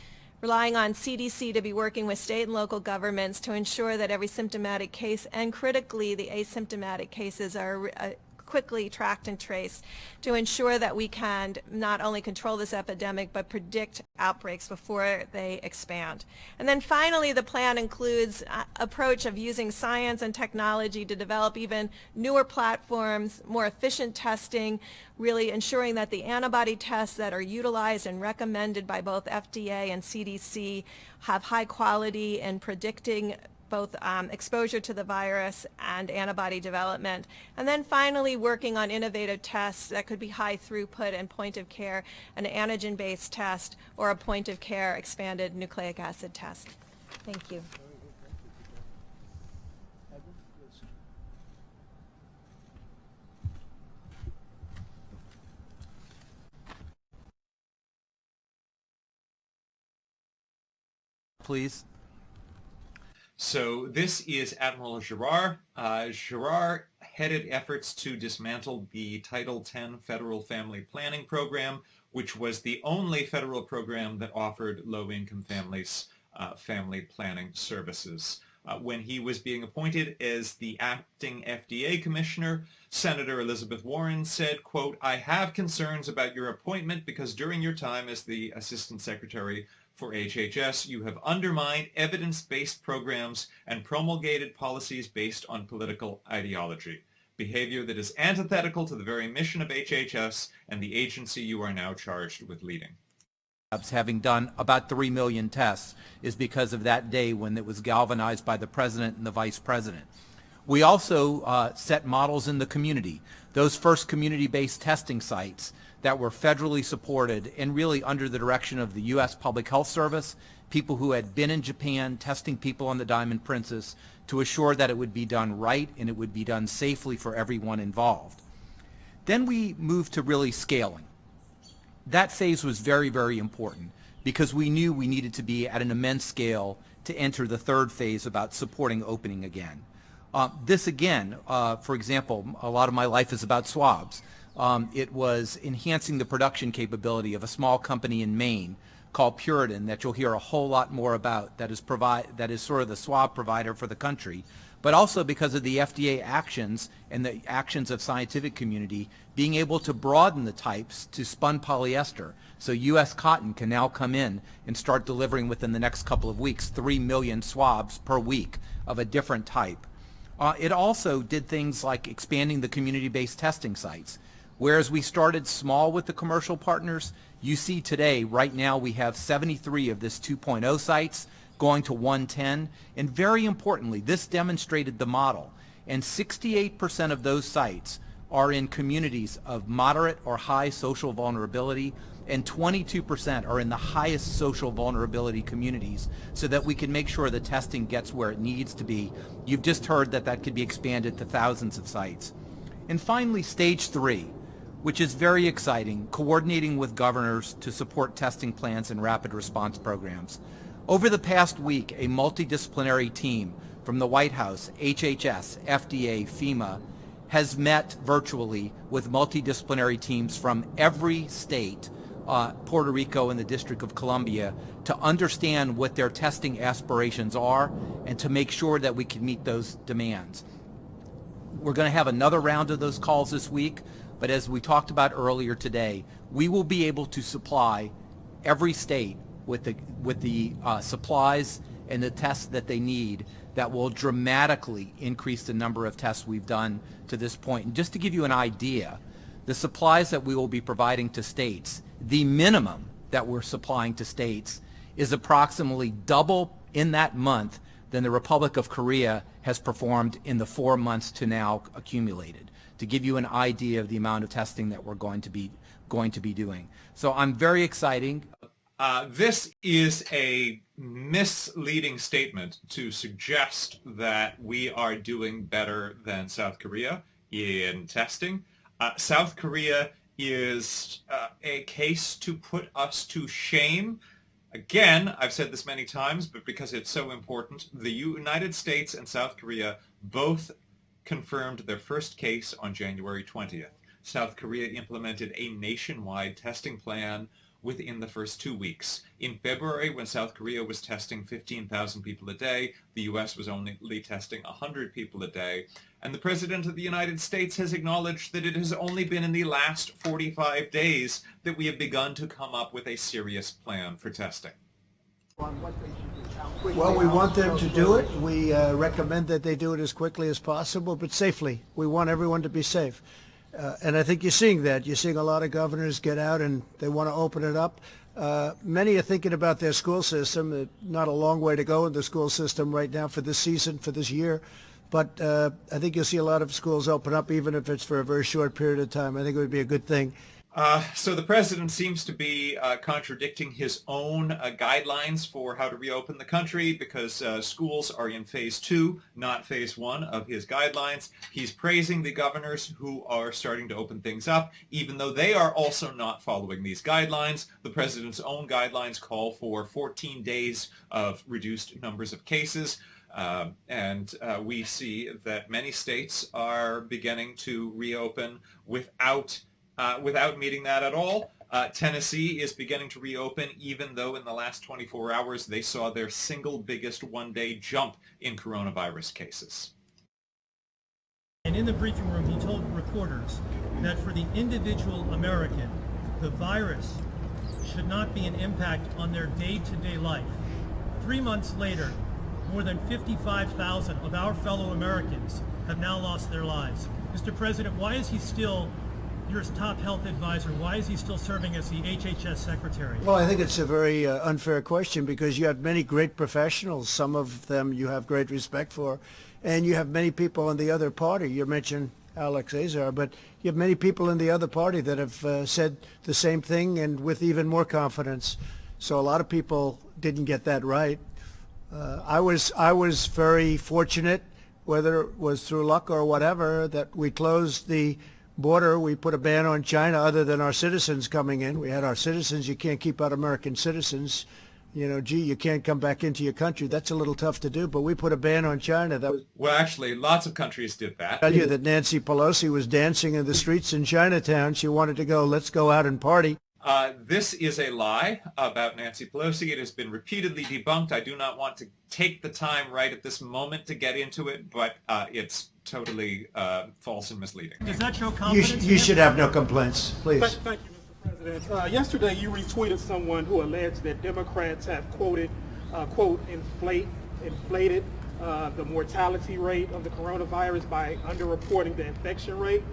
relying on CDC to be working with state and local governments to ensure that every symptomatic case and critically the asymptomatic cases are quickly tracked and traced to ensure that we can not only control this epidemic but predict outbreaks before they expand. And then finally, the plan includes an approach of using science and technology to develop even newer platforms, more efficient testing, really ensuring that the antibody tests that are utilized and recommended by both FDA and CDC have high quality in predicting both exposure to the virus and antibody development. And then finally, working on innovative tests that could be high throughput and point of care, an antigen-based test, or a point of care expanded nucleic acid test. Thank you. Please. So this is Admiral Girard. Girard headed efforts to dismantle the Title X Federal Family Planning Program, which was the only federal program that offered low-income families family planning services. When he was being appointed as the acting FDA commissioner, Senator Elizabeth Warren said, quote, "I have concerns about your appointment because during your time as the Assistant Secretary for HHS, you have undermined evidence-based programs and promulgated policies based on political ideology, behavior that is antithetical to the very mission of HHS and the agency you are now charged with leading." Having done about 3 million tests is because of that day when it was galvanized by the President and the Vice President. We also set models in the community. Those first community-based testing sites that were federally supported and really under the direction of the U.S. Public Health Service, people who had been in Japan testing people on the Diamond Princess to assure that it would be done right and it would be done safely for everyone involved. Then we moved to really scaling. That phase was very, very important because we knew we needed to be at an immense scale to enter the third phase about supporting opening again. This again, for example, a lot of my life is about swabs. It was enhancing the production capability of a small company in Maine called Puritan that you'll hear a whole lot more about, that is sort of the swab provider for the country, but also because of the FDA actions and the actions of scientific community being able to broaden the types to spun polyester. So U.S. Cotton can now come in and start delivering within the next couple of weeks 3 million swabs per week of a different type. It also did things like expanding the community-based testing sites. Whereas we started small with the commercial partners, you see today, right now, we have 73 of this 2.0 sites going to 110. And very importantly, this demonstrated the model. And 68% of those sites are in communities of moderate or high social vulnerability, and 22% are in the highest social vulnerability communities, so that we can make sure the testing gets where it needs to be. You've just heard that that could be expanded to thousands of sites. And finally, stage 3, which is very exciting, coordinating with governors to support testing plans and rapid response programs. Over the past week, a multidisciplinary team from the White House, HHS, FDA, FEMA, has met virtually with multidisciplinary teams from every state, Puerto Rico and the District of Columbia, to understand what their testing aspirations are and to make sure that we can meet those demands. We're going to have another round of those calls this week, but as we talked about earlier today, we will be able to supply every state with the supplies and the tests that they need that will dramatically increase the number of tests we've done to this point. And just to give you an idea, the supplies that we will be providing to states, the minimum that we're supplying to states is approximately double in that month than the Republic of Korea has performed in the 4 months to now accumulated, to give you an idea of the amount of testing that we're going to be doing. So I'm very excited. This is a misleading statement to suggest that we are doing better than South Korea in testing. South Korea is a case to put us to shame. Again, I've said this many times, but because it's so important, the United States and South Korea both confirmed their first case on January 20th. South Korea implemented a nationwide testing plan within the first 2 weeks. In February, when South Korea was testing 15,000 people a day, the U.S. was only testing 100 people a day. And the President of the United States has acknowledged that it has only been in the last 45 days that we have begun to come up with a serious plan for testing. Well, we want them to do it. We recommend that they do it as quickly as possible, but safely. We want everyone to be safe. And I think you're seeing that. You're seeing a lot of governors get out and they want to open it up. Many are thinking about their school system. Not a long way to go in the school system right now for this season, for this year. But I think you'll see a lot of schools open up, even if it's for a very short period of time. I think it would be a good thing. So the president seems to be contradicting his own guidelines for how to reopen the country, because schools are in phase 2, not phase 1 of his guidelines. He's praising the governors who are starting to open things up, even though they are also not following these guidelines. The president's own guidelines call for 14 days of reduced numbers of cases. And we see that many states are beginning to reopen without meeting that at all. Tennessee is beginning to reopen, even though in the last 24 hours they saw their single biggest one-day jump in coronavirus cases. And in the briefing room, he told reporters that for the individual American, the virus should not be an impact on their day-to-day life. 3 months later, more than 55,000 of our fellow Americans have now lost their lives. Mr. President, why is he still your top health advisor? Why is he still serving as the HHS secretary? Well, I think it's a very unfair question, because you have many great professionals. Some of them you have great respect for, and you have many people in the other party. You mentioned Alex Azar, but you have many people in the other party that have said the same thing, and with even more confidence. So a lot of people didn't get that right. I was very fortunate, whether it was through luck or whatever, that we closed the border. We put a ban on China other than our citizens coming in. We had our citizens. You can't keep out American citizens. you know, gee, you can't come back into your country. That's a little tough to do, but we put a ban on China. That was, Well, actually, lots of countries did that. tell you that Nancy Pelosi was dancing in the streets in Chinatown. She wanted to go, let's go out and party. This is a lie about Nancy Pelosi. It has been repeatedly debunked. I do not want to take the time right at this moment to get into it, but it's totally false and misleading. Does that show confidence? You should have no complaints, please. Thank you, Mr. President. Yesterday, you retweeted someone who alleged that Democrats have quoted, quote, inflated the mortality rate of the coronavirus by underreporting the infection rate.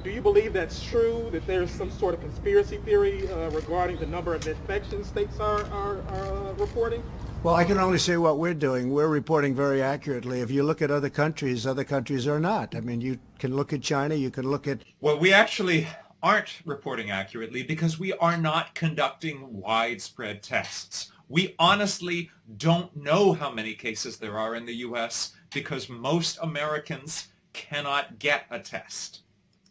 Do you believe that's true, that there's some sort of conspiracy theory regarding the number of infections states are reporting? Well, I can only say what we're doing. We're reporting very accurately. If you look at other countries are not. I mean, you can look at China, you can look at... Well, we actually aren't reporting accurately because we are not conducting widespread tests. We honestly don't know how many cases there are in the U.S. because most Americans cannot get a test.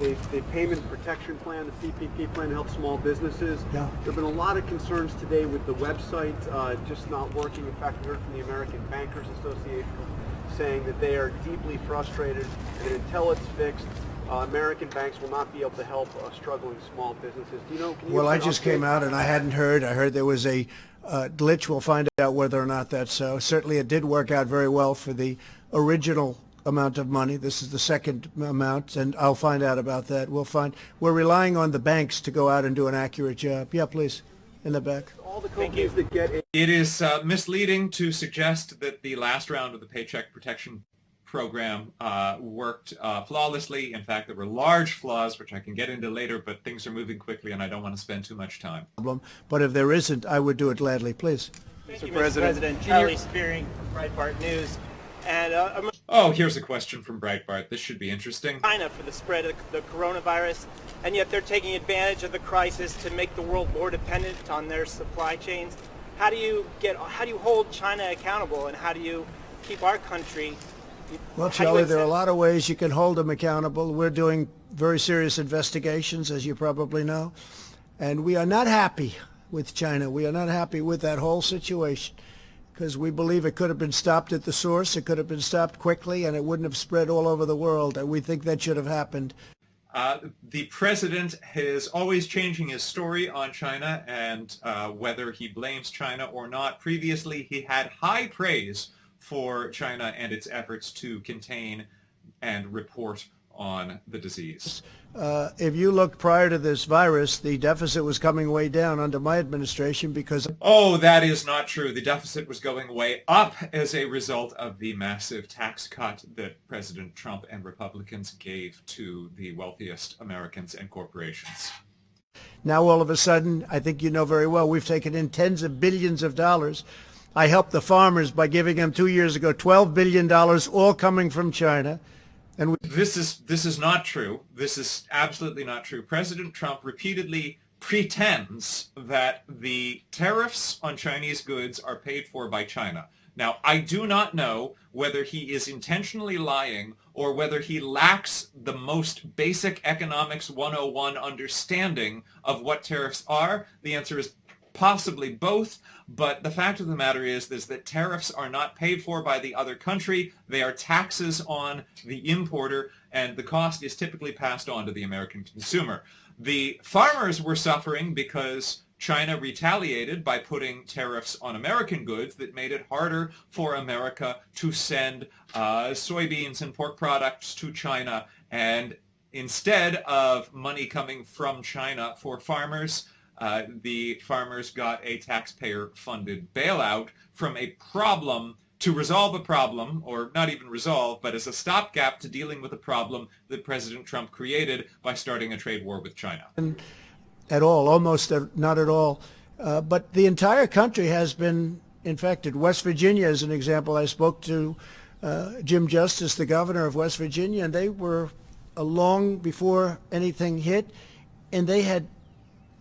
The Payment Protection Plan, the PPP plan, helps small businesses. Yeah. There have been a lot of concerns today with the website just not working. In fact, we heard from the American Bankers Association saying that they are deeply frustrated, and until it's fixed, American banks will not be able to help struggling small businesses. Do you know? Well, I just came out and I hadn't heard. I heard there was a glitch. We'll find out whether or not that's so. Certainly it did work out very well for the original amount of money. This is the second amount, and I'll find out about that. We're relying on the banks to go out and do an accurate job. Yeah, please, in the back. All the companies that get it. It is misleading to suggest that the last round of the Paycheck Protection Program worked flawlessly. In fact, there were large flaws, which I can get into later, but things are moving quickly, and I don't want to spend too much time. But if there isn't, I would do it gladly. Please. Mr. President. Charlie Spearing from Breitbart News. And oh, here's a question from Breitbart. This should be interesting. China for the spread of the coronavirus, and yet they're taking advantage of the crisis to make the world more dependent on their supply chains. How do you hold China accountable, and how do you keep our country? Well, Charlie, there are a lot of ways you can hold them accountable. We're doing very serious investigations, as you probably know, and we are not happy with China. We are not happy with that whole situation, because we believe it could have been stopped at the source, it could have been stopped quickly, and it wouldn't have spread all over the world, and we think that should have happened. The president is always changing his story on China, and whether he blames China or not. Previously, he had high praise for China and its efforts to contain and report on the disease. If you look prior to this virus, the deficit was coming way down under my administration because... Oh, that is not true. The deficit was going way up as a result of the massive tax cut that President Trump and Republicans gave to the wealthiest Americans and corporations. Now, all of a sudden, I think you know very well, we've taken in tens of billions of dollars. I helped the farmers by giving them 2 years ago $12 billion, all coming from China. And this is not true. This is absolutely not true. President Trump repeatedly pretends that the tariffs on Chinese goods are paid for by China. Now, I do not know whether he is intentionally lying or whether he lacks the most basic economics 101 understanding of what tariffs are. The answer is possibly both, but the fact of the matter is that tariffs are not paid for by the other country. They are taxes on the importer, and the cost is typically passed on to the American consumer. The farmers were suffering because China retaliated by putting tariffs on American goods that made it harder for America to send soybeans and pork products to China. And instead of money coming from China for farmers, the farmers got a taxpayer-funded bailout from a problem to resolve a problem, or not even resolve, but as a stopgap to dealing with a problem that President Trump created by starting a trade war with China. At all, almost not at all. But the entire country has been infected. West Virginia is an example. I spoke to Jim Justice, the governor of West Virginia, and they were long before anything hit, and they had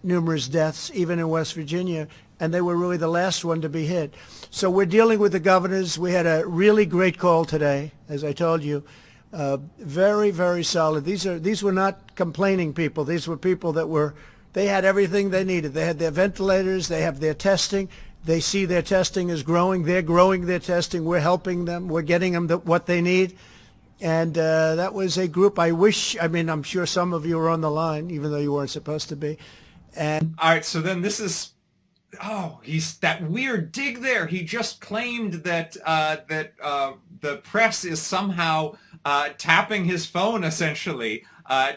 numerous deaths, even in West Virginia, and they were really the last one to be hit. So we're dealing with the governors. We had a really great call today, as I told you. Very, very solid. These were not complaining people. These were people that they had everything they needed. They had their ventilators, they have their testing, They see their testing is growing. They're growing their testing. We're helping them. We're getting them what they need. And that was a group I'm sure some of you were on the line, even though you weren't supposed to be. And all right, so then this is, he's that weird dig there. He just claimed that the press is somehow tapping his phone, essentially,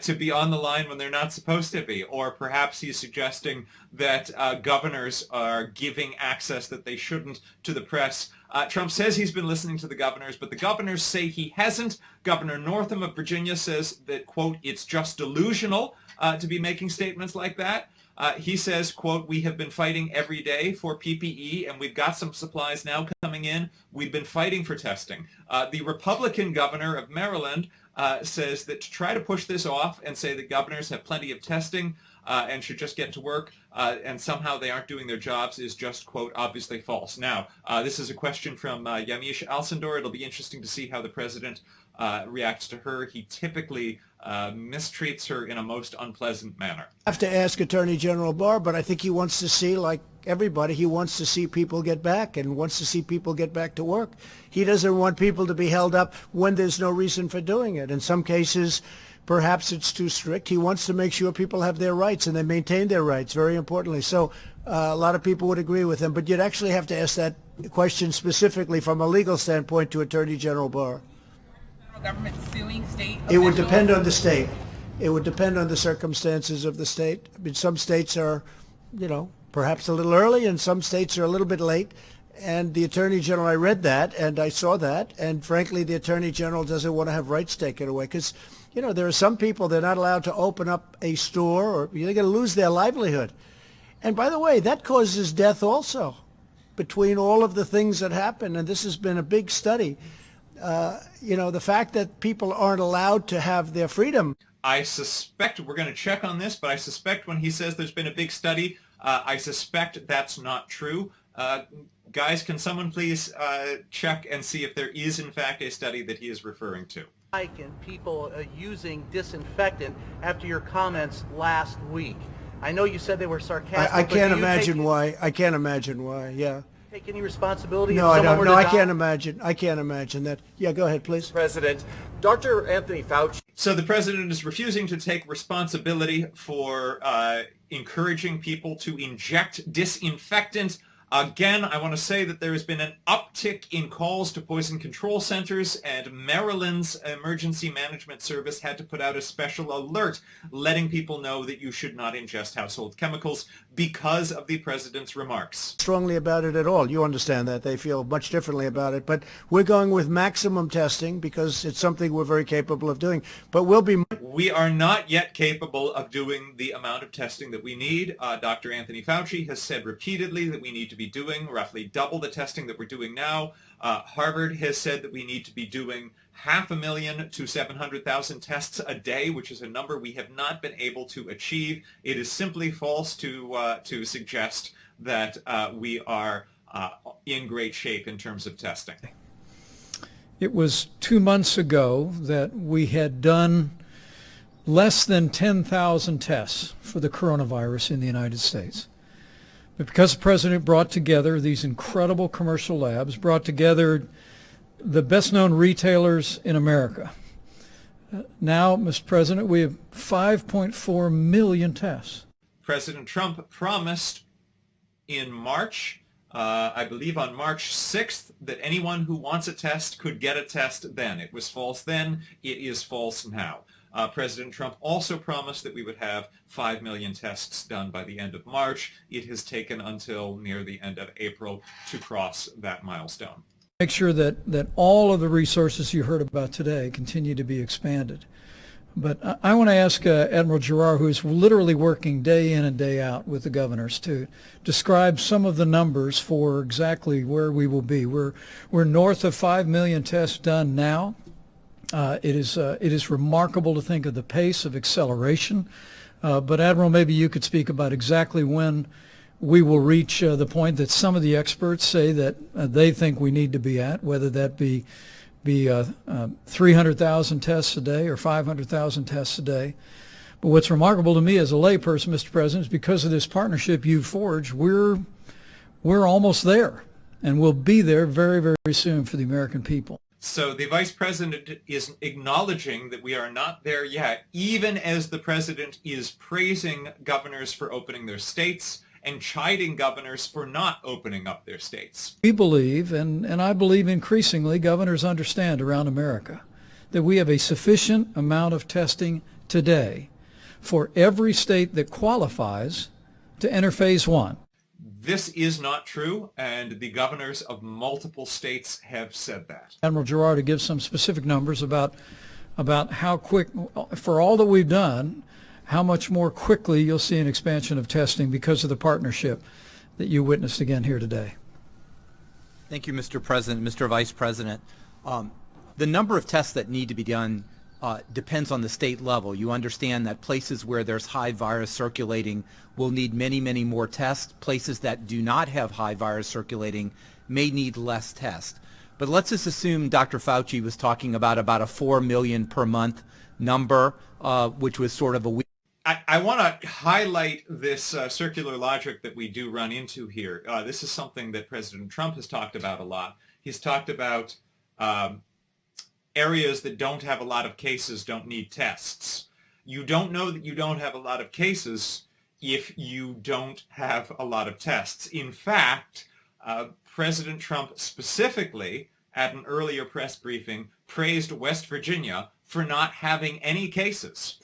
to be on the line when they're not supposed to be. Or perhaps he's suggesting that governors are giving access that they shouldn't to the press. Trump says he's been listening to the governors, but the governors say he hasn't. Governor Northam of Virginia says that, quote, it's just delusional to be making statements like that. He says, quote, we have been fighting every day for PPE, and we've got some supplies now coming in. We've been fighting for testing. The Republican governor of Maryland says that to try to push this off and say that governors have plenty of testing and should just get to work and somehow they aren't doing their jobs is just, quote, obviously false. Now, this is a question from Yamiche Alcindor. It'll be interesting to see how the president reacts to her. He typically mistreats her in a most unpleasant manner. I have to ask Attorney General Barr, but I think he wants to see, like everybody, he wants to see people get back and wants to see people get back to work. He doesn't want people to be held up when there's no reason for doing it. In some cases, perhaps it's too strict. He wants to make sure people have their rights and they maintain their rights, very importantly. So a lot of people would agree with him, but you'd actually have to ask that question specifically from a legal standpoint to Attorney General Barr. Government suing state officials? It would depend on the state. It would depend on the circumstances of the state. I mean, some states are, perhaps a little early, and some states are a little bit late. And the Attorney General, I read that, and I saw that, and frankly, the Attorney General doesn't want to have rights taken away because, there are some people, they're not allowed to open up a store, or they're going to lose their livelihood. And by the way, that causes death also between all of the things that happen, and this has been a big study. The fact that people aren't allowed to have their freedom. I suspect, we're going to check on this, but I suspect when he says there's been a big study, I suspect that's not true. Guys, can someone please check and see if there is in fact a study that he is referring to? And people using disinfectant after your comments last week. I know you said they were sarcastic. I can't imagine why. I can't imagine why. Yeah. Take any responsibility? No, I don't. No, I can't imagine. I can't imagine that. Yeah, go ahead, please. President, Dr. Anthony Fauci. So the president is refusing to take responsibility for encouraging people to inject disinfectant. Again, I want to say that there has been an uptick in calls to poison control centers, and Maryland's emergency management service had to put out a special alert letting people know that you should not ingest household chemicals because of the president's remarks. Strongly about it at all. You understand that. They feel much differently about it. But we're going with maximum testing because it's something we're very capable of doing. But we are not yet capable of doing the amount of testing that we need. Dr. Anthony Fauci has said repeatedly that we need to be doing roughly double the testing that we're doing now. Harvard has said that we need to be doing 500,000 to 700,000 tests a day, which is a number we have not been able to achieve. It is simply false to suggest that we are in great shape in terms of testing. It was 2 months ago that we had done less than 10,000 tests for the coronavirus in the United States. But because the president brought together these incredible commercial labs, brought together the best-known retailers in America, now, Mr. President, we have 5.4 million tests. President Trump promised in March, I believe on March 6th, that anyone who wants a test could get a test then. It was false then. It is false now. President Trump also promised that we would have 5 million tests done by the end of March. It has taken until near the end of April to cross that milestone. Make sure that all of the resources you heard about today continue to be expanded. But I want to ask Admiral Giroir, who is literally working day in and day out with the governors, to describe some of the numbers for exactly where we will be. We're north of 5 million tests done now. It is remarkable to think of the pace of acceleration. But Admiral, maybe you could speak about exactly when we will reach the point that some of the experts say that they think we need to be at, whether that be 300,000 tests a day or 500,000 tests a day. But what's remarkable to me as a layperson, Mr. President, is because of this partnership you've forged, we're we're almost there, and we'll be there very, very soon for the American people. So the Vice President is acknowledging that we are not there yet, even as the President is praising governors for opening their states and chiding governors for not opening up their states. We believe, and I believe increasingly governors understand around America, that we have a sufficient amount of testing today for every state that qualifies to enter phase 1. This is not true, and the governors of multiple states have said that. Admiral Girard to give some specific numbers about how quick, for all that we've done, how much more quickly you'll see an expansion of testing because of the partnership that you witnessed again here today. Thank you, Mr. President, Mr. Vice President. The number of tests that need to be done depends on the state level. You understand that places where there's high virus circulating will need many, many more tests. Places that do not have high virus circulating may need less tests. But let's just assume Dr. Fauci was talking about a 4 million per month number, which was sort of a weak. I want to highlight this circular logic that we do run into here. This is something that President Trump has talked about a lot. He's talked about areas that don't have a lot of cases don't need tests. You don't know that you don't have a lot of cases if you don't have a lot of tests. In fact, President Trump specifically, at an earlier press briefing, praised West Virginia for not having any cases.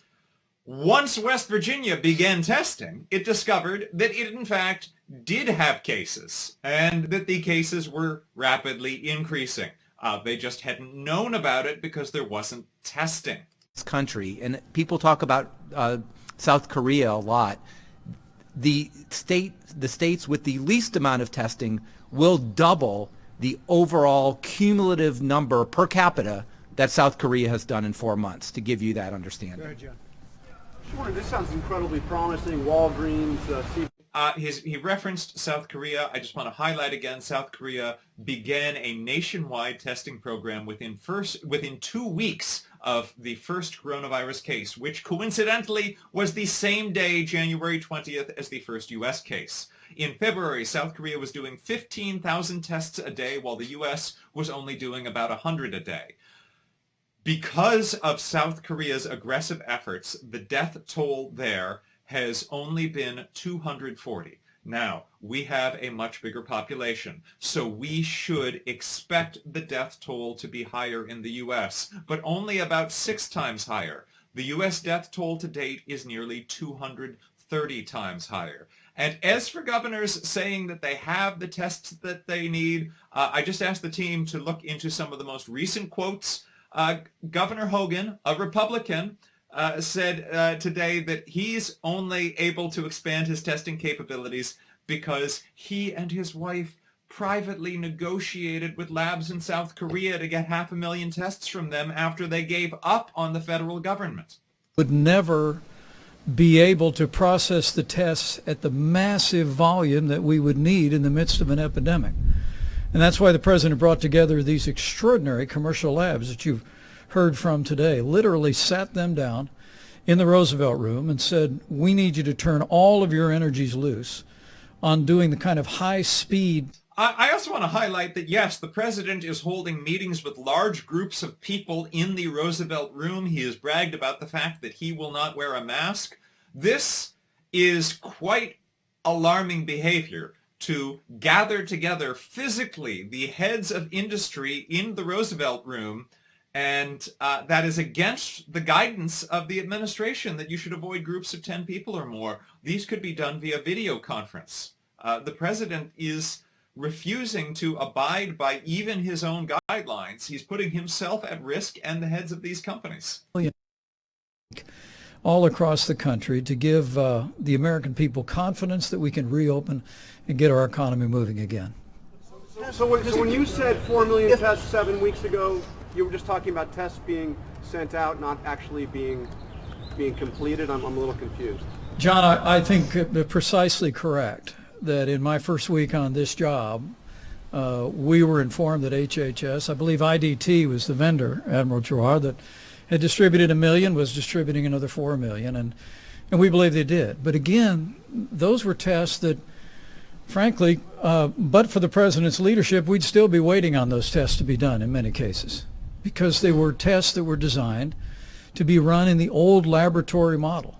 Once West Virginia began testing, it discovered that it in fact did have cases, and that the cases were rapidly increasing. They just hadn't known about it because there wasn't testing. This country, and people talk about South Korea a lot. The states with the least amount of testing will double the overall cumulative number per capita that South Korea has done in 4 months, to give you that understanding. Go ahead, John. Sure, this sounds incredibly promising. Walgreens, He referenced South Korea. I just want to highlight again, South Korea began a nationwide testing program within 2 weeks of the first coronavirus case, which coincidentally was the same day, January 20th, as the first U.S. case. In February, South Korea was doing 15,000 tests a day, while the U.S. was only doing about 100 a day. Because of South Korea's aggressive efforts, the death toll there has only been 240. Now, we have a much bigger population, so we should expect the death toll to be higher in the U.S., but only about 6 times higher. The U.S. death toll to date is nearly 230 times higher. And as for governors saying that they have the tests that they need, I just asked the team to look into some of the most recent quotes. Governor Hogan, a Republican, said today that he's only able to expand his testing capabilities because he and his wife privately negotiated with labs in South Korea to get 500,000 tests from them after they gave up on the federal government. Would never be able to process the tests at the massive volume that we would need in the midst of an epidemic. And that's why the president brought together these extraordinary commercial labs that you've heard from today, literally sat them down in the Roosevelt room and said, we need you to turn all of your energies loose on doing the kind of high speed. I also want to highlight that, yes, the president is holding meetings with large groups of people in the Roosevelt room. He has bragged about the fact that he will not wear a mask. This is quite alarming behavior, to gather together physically the heads of industry in the Roosevelt room, and that is against the guidance of the administration that you should avoid groups of 10 people or more. These could be done via video conference. The president is refusing to abide by even his own guidelines. He's putting himself at risk and the heads of these companies. All across the country to give the American people confidence that we can reopen and get our economy moving again. So when you said 4 million tests 7 weeks ago, you were just talking about tests being sent out, not actually being completed? I'm a little confused. John, I think precisely correct that in my first week on this job, we were informed that HHS, I believe IDT was the vendor, Admiral Girard, that had distributed 1 million, was distributing another 4 million, and we believe they did. But again, those were tests that frankly, but for the president's leadership, we'd still be waiting on those tests to be done in many cases, because they were tests that were designed to be run in the old laboratory model.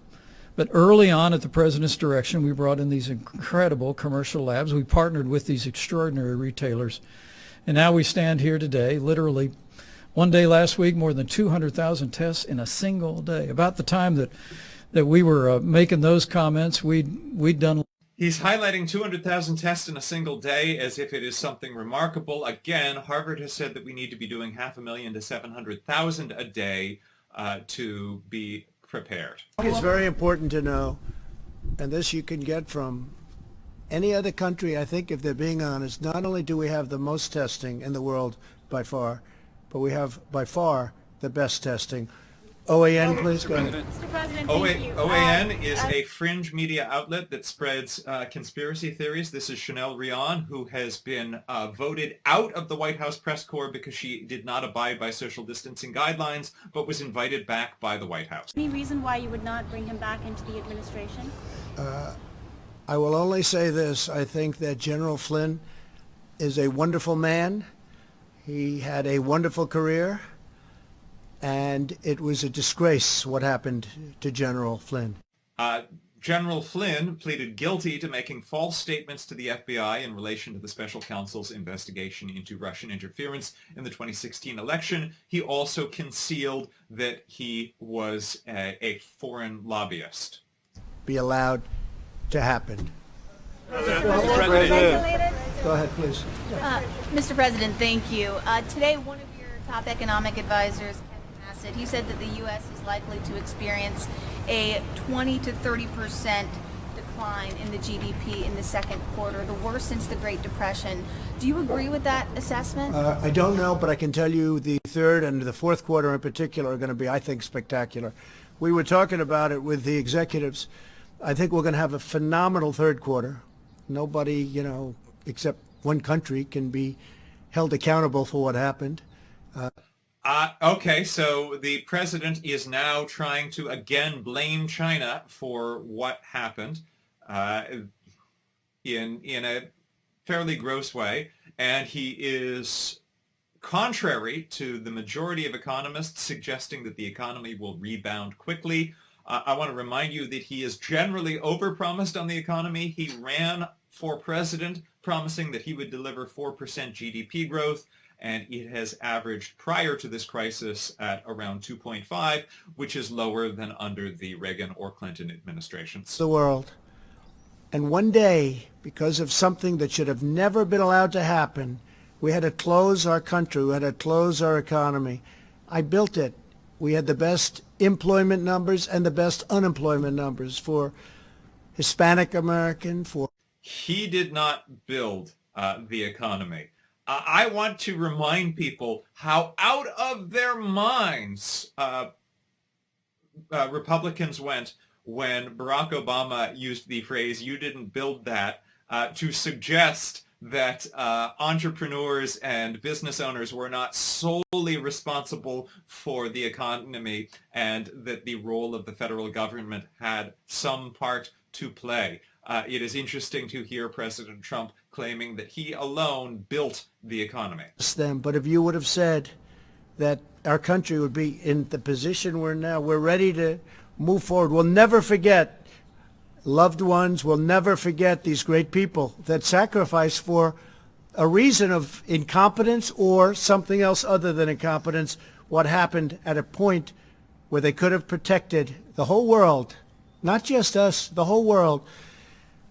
But early on, at the president's direction, we brought in these incredible commercial labs. We partnered with these extraordinary retailers. And now we stand here today, literally one day last week, more than 200,000 tests in a single day. About the time that we were making those comments, we'd done. He's highlighting 200,000 tests in a single day as if it is something remarkable. Again, Harvard has said that we need to be doing 500,000 to 700,000 a day to be prepared. It's very important to know, and this you can get from any other country, I think, if they're being honest. Not only do we have the most testing in the world by far, but we have by far the best testing. OAN, please go ahead. Mr. President, thank you. OAN is a fringe media outlet that spreads conspiracy theories. This is Chanel Rion, who has been voted out of the White House press corps because she did not abide by social distancing guidelines, but was invited back by the White House. Any reason why you would not bring him back into the administration? I will only say this. I think that General Flynn is a wonderful man. He had a wonderful career. And it was a disgrace what happened to General Flynn. General Flynn pleaded guilty to making false statements to the FBI in relation to the special counsel's investigation into Russian interference in the 2016 election. He also concealed that he was a foreign lobbyist. Be allowed to happen. Mr. President. Go ahead, please. Mr. President, thank you. Today, one of your top economic advisors, he said that the U.S. is likely to experience a 20 to 30% decline in the GDP in the second quarter, the worst since the Great Depression. Do you agree with that assessment? I don't know, but I can tell you the third and the fourth quarter in particular are going to be, I think, spectacular. We were talking about it with the executives. I think we're going to have a phenomenal third quarter. Nobody, except one country can be held accountable for what happened. Okay, so the president is now trying to again blame China for what happened in a fairly gross way, and he is contrary to the majority of economists suggesting that the economy will rebound quickly. I want to remind you that he is generally overpromised on the economy. He ran for president promising that he would deliver 4% GDP growth, and it has averaged prior to this crisis at around 2.5, which is lower than under the Reagan or Clinton administrations. The world. And one day, because of something that should have never been allowed to happen, we had to close our country, we had to close our economy. I built it. We had the best employment numbers and the best unemployment numbers for Hispanic American, for... He did not build the economy. I want to remind people how out of their minds Republicans went when Barack Obama used the phrase, "you didn't build that," to suggest that entrepreneurs and business owners were not solely responsible for the economy and that the role of the federal government had some part to play. It is interesting to hear President Trump claiming that he alone built the economy. But if you would have said that our country would be in the position we're now, we're ready to move forward. We'll never forget loved ones. We'll never forget these great people that sacrificed for a reason of incompetence or something else other than incompetence, what happened at a point where they could have protected the whole world, not just us, the whole world.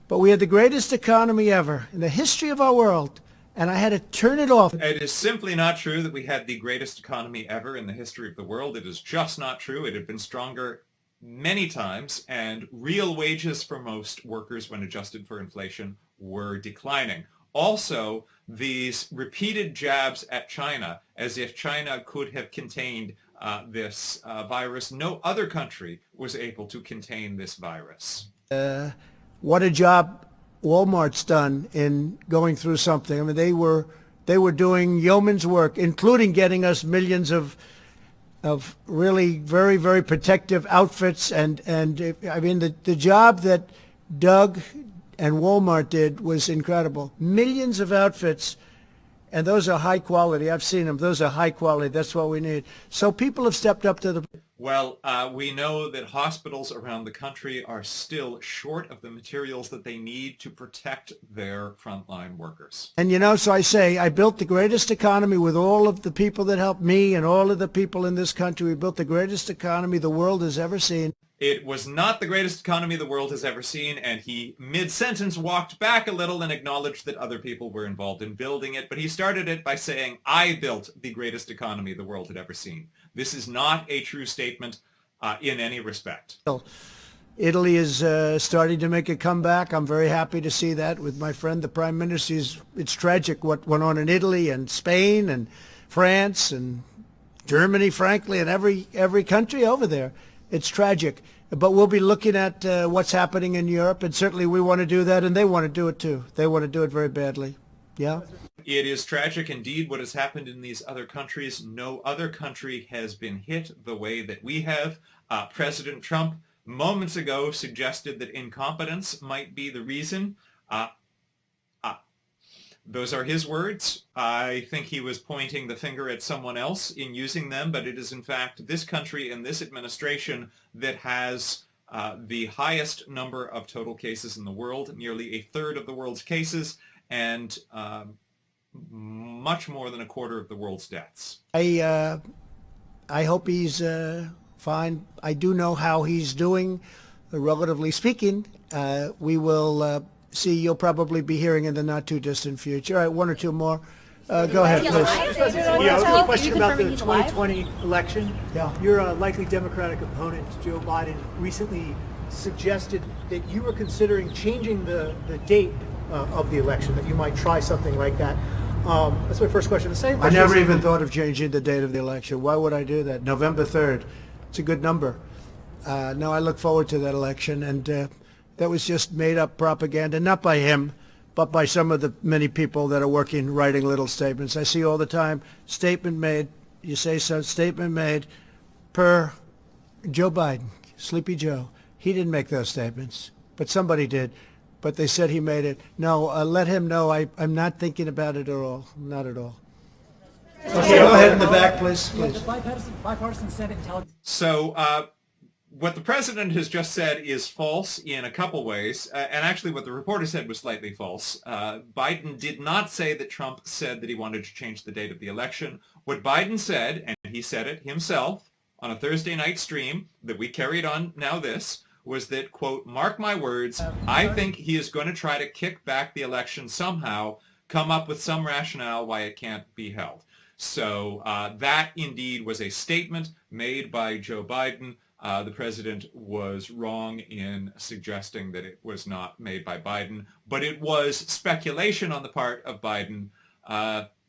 But we had the greatest economy ever in the history of our world, and I had to turn it off. It is simply not true that we had the greatest economy ever in the history of the world. It is just not true. It had been stronger many times, and real wages for most workers, when adjusted for inflation, were declining. Also, these repeated jabs at China, as if China could have contained this virus. No other country was able to contain this virus. What a job Walmart's done in going through something. I mean, they were doing yeoman's work, including getting us millions of really very, very protective outfits. And I mean, the job that Doug and Walmart did was incredible. Millions of outfits, and those are high quality. I've seen them. Those are high quality. That's what we need. So people have stepped up to the... Well, we know that hospitals around the country are still short of the materials that they need to protect their frontline workers. And so I say, I built the greatest economy with all of the people that helped me and all of the people in this country. We built the greatest economy the world has ever seen. It was not the greatest economy the world has ever seen, and he, mid-sentence, walked back a little and acknowledged that other people were involved in building it, but he started it by saying, I built the greatest economy the world had ever seen. This is not a true statement in any respect. Italy is starting to make a comeback. I'm very happy to see that with my friend, the Prime Minister. It's tragic what went on in Italy and Spain and France and Germany, frankly, and every country over there. It's tragic. But we'll be looking at what's happening in Europe, and certainly we want to do that, and they want to do it too. They want to do it very badly. Yeah? It is tragic indeed what has happened in these other countries. No other country has been hit the way that we have. President Trump moments ago suggested that incompetence might be the reason. Those are his words. I think he was pointing the finger at someone else in using them, but it is in fact this country and this administration that has the highest number of total cases in the world, nearly a third of the world's cases, and much more than a quarter of the world's deaths. I hope he's fine. I do know how he's doing, relatively speaking. We will see. You'll probably be hearing in the not-too-distant future. All right, one or two more. Go ahead, please. Yeah, a question about the 2020 election. Yeah. Your likely Democratic opponent, Joe Biden, recently suggested that you were considering changing the date of the election, that you might try something like that. That's my first question. The same I question never even thought of changing the date of the election. Why would I do that? November 3rd. It's a good number. No, I look forward to that election, and that was just made-up propaganda, not by him, but by some of the many people that are working, writing little statements. I see all the time, statement made, you say so, statement made per Joe Biden, Sleepy Joe. He didn't make those statements, but somebody did. But they said he made it. No, let him know I'm not thinking about it at all, not at all. Okay, go ahead in the back, please. Yeah, the bipartisan Senate intelligence. So what the president has just said is false in a couple ways, and actually what the reporter said was slightly false. Biden did not say that Trump said that he wanted to change the date of the election. What Biden said, and he said it himself on a Thursday night stream that we carried on NowThis, was that, quote, mark my words, I think he is going to try to kick back the election somehow, come up with some rationale why it can't be held. So that indeed was a statement made by Joe Biden. The president was wrong in suggesting that it was not made by Biden, but it was speculation on the part of Biden,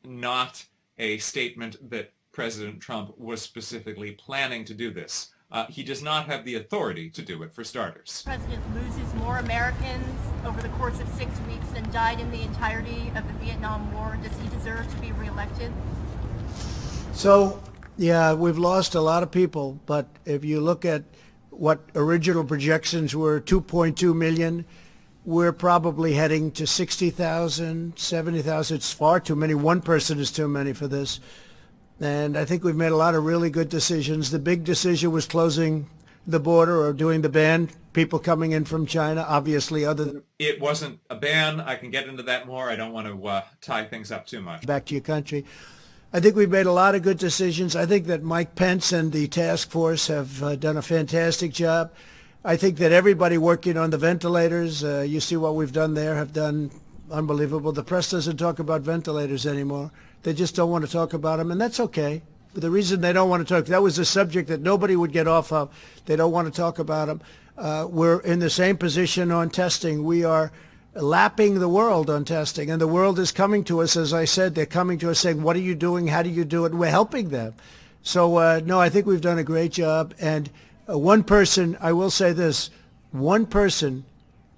not a statement that President Trump was specifically planning to do this. He does not have the authority to do it, for starters. The president loses more Americans over the course of 6 weeks than died in the entirety of the Vietnam War. Does he deserve to be reelected? So, yeah, we've lost a lot of people, but if you look at what original projections were, 2.2 million, we're probably heading to 60,000, 70,000. It's far too many. One person is too many for this. And I think we've made a lot of really good decisions. The big decision was closing the border or doing the ban, people coming in from China, obviously, other than... It wasn't a ban. I can get into that more. I don't want to tie things up too much. Back to your country. I think we've made a lot of good decisions. I think that Mike Pence and the task force have done a fantastic job. I think that everybody working on the ventilators, you see what we've done there, have done unbelievable. The press doesn't talk about ventilators anymore. They just don't want to talk about them, and that's okay. But the reason they don't want to talk, that was a subject that nobody would get off of. They don't want to talk about them. We're in the same position on testing. We are lapping the world on testing, and the world is coming to us. As I said, they're coming to us saying, what are you doing? How do you do it? And we're helping them. So, no, I think we've done a great job. And one person, I will say this, one person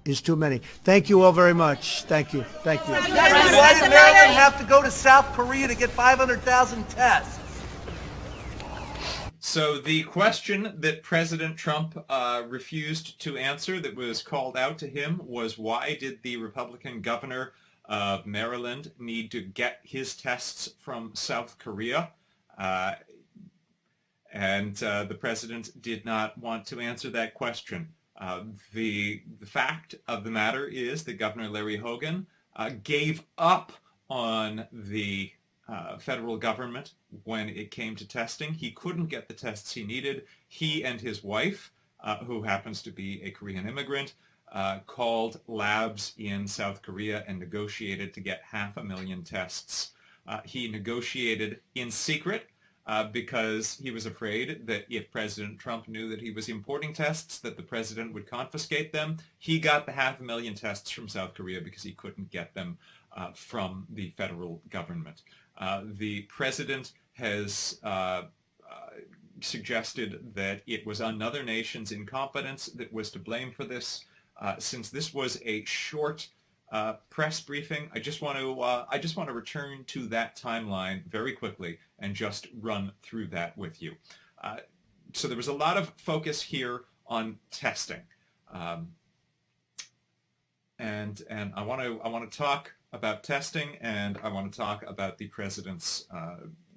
is too many. Thank you all very much. Thank you. Thank you. Why did Maryland have to go to South Korea to get 500,000 tests? So the question that President Trump refused to answer that was called out to him was, why did the Republican governor of Maryland need to get his tests from South Korea? And the president did not want to answer that question. The fact of the matter is that Governor Larry Hogan gave up on the federal government when it came to testing. He couldn't get the tests he needed. He and his wife, who happens to be a Korean immigrant, called labs in South Korea and negotiated to get 500,000 tests. He negotiated in secret because he was afraid that if President Trump knew that he was importing tests, that the president would confiscate them. He got the 500,000 tests from South Korea because he couldn't get them from the federal government. The president has suggested that it was another nation's incompetence that was to blame for this. Since this was a short press briefing, I just want to return to that timeline very quickly and just run through that with you. So there was a lot of focus here on testing, and I want to talk about testing, and I want to talk about the president's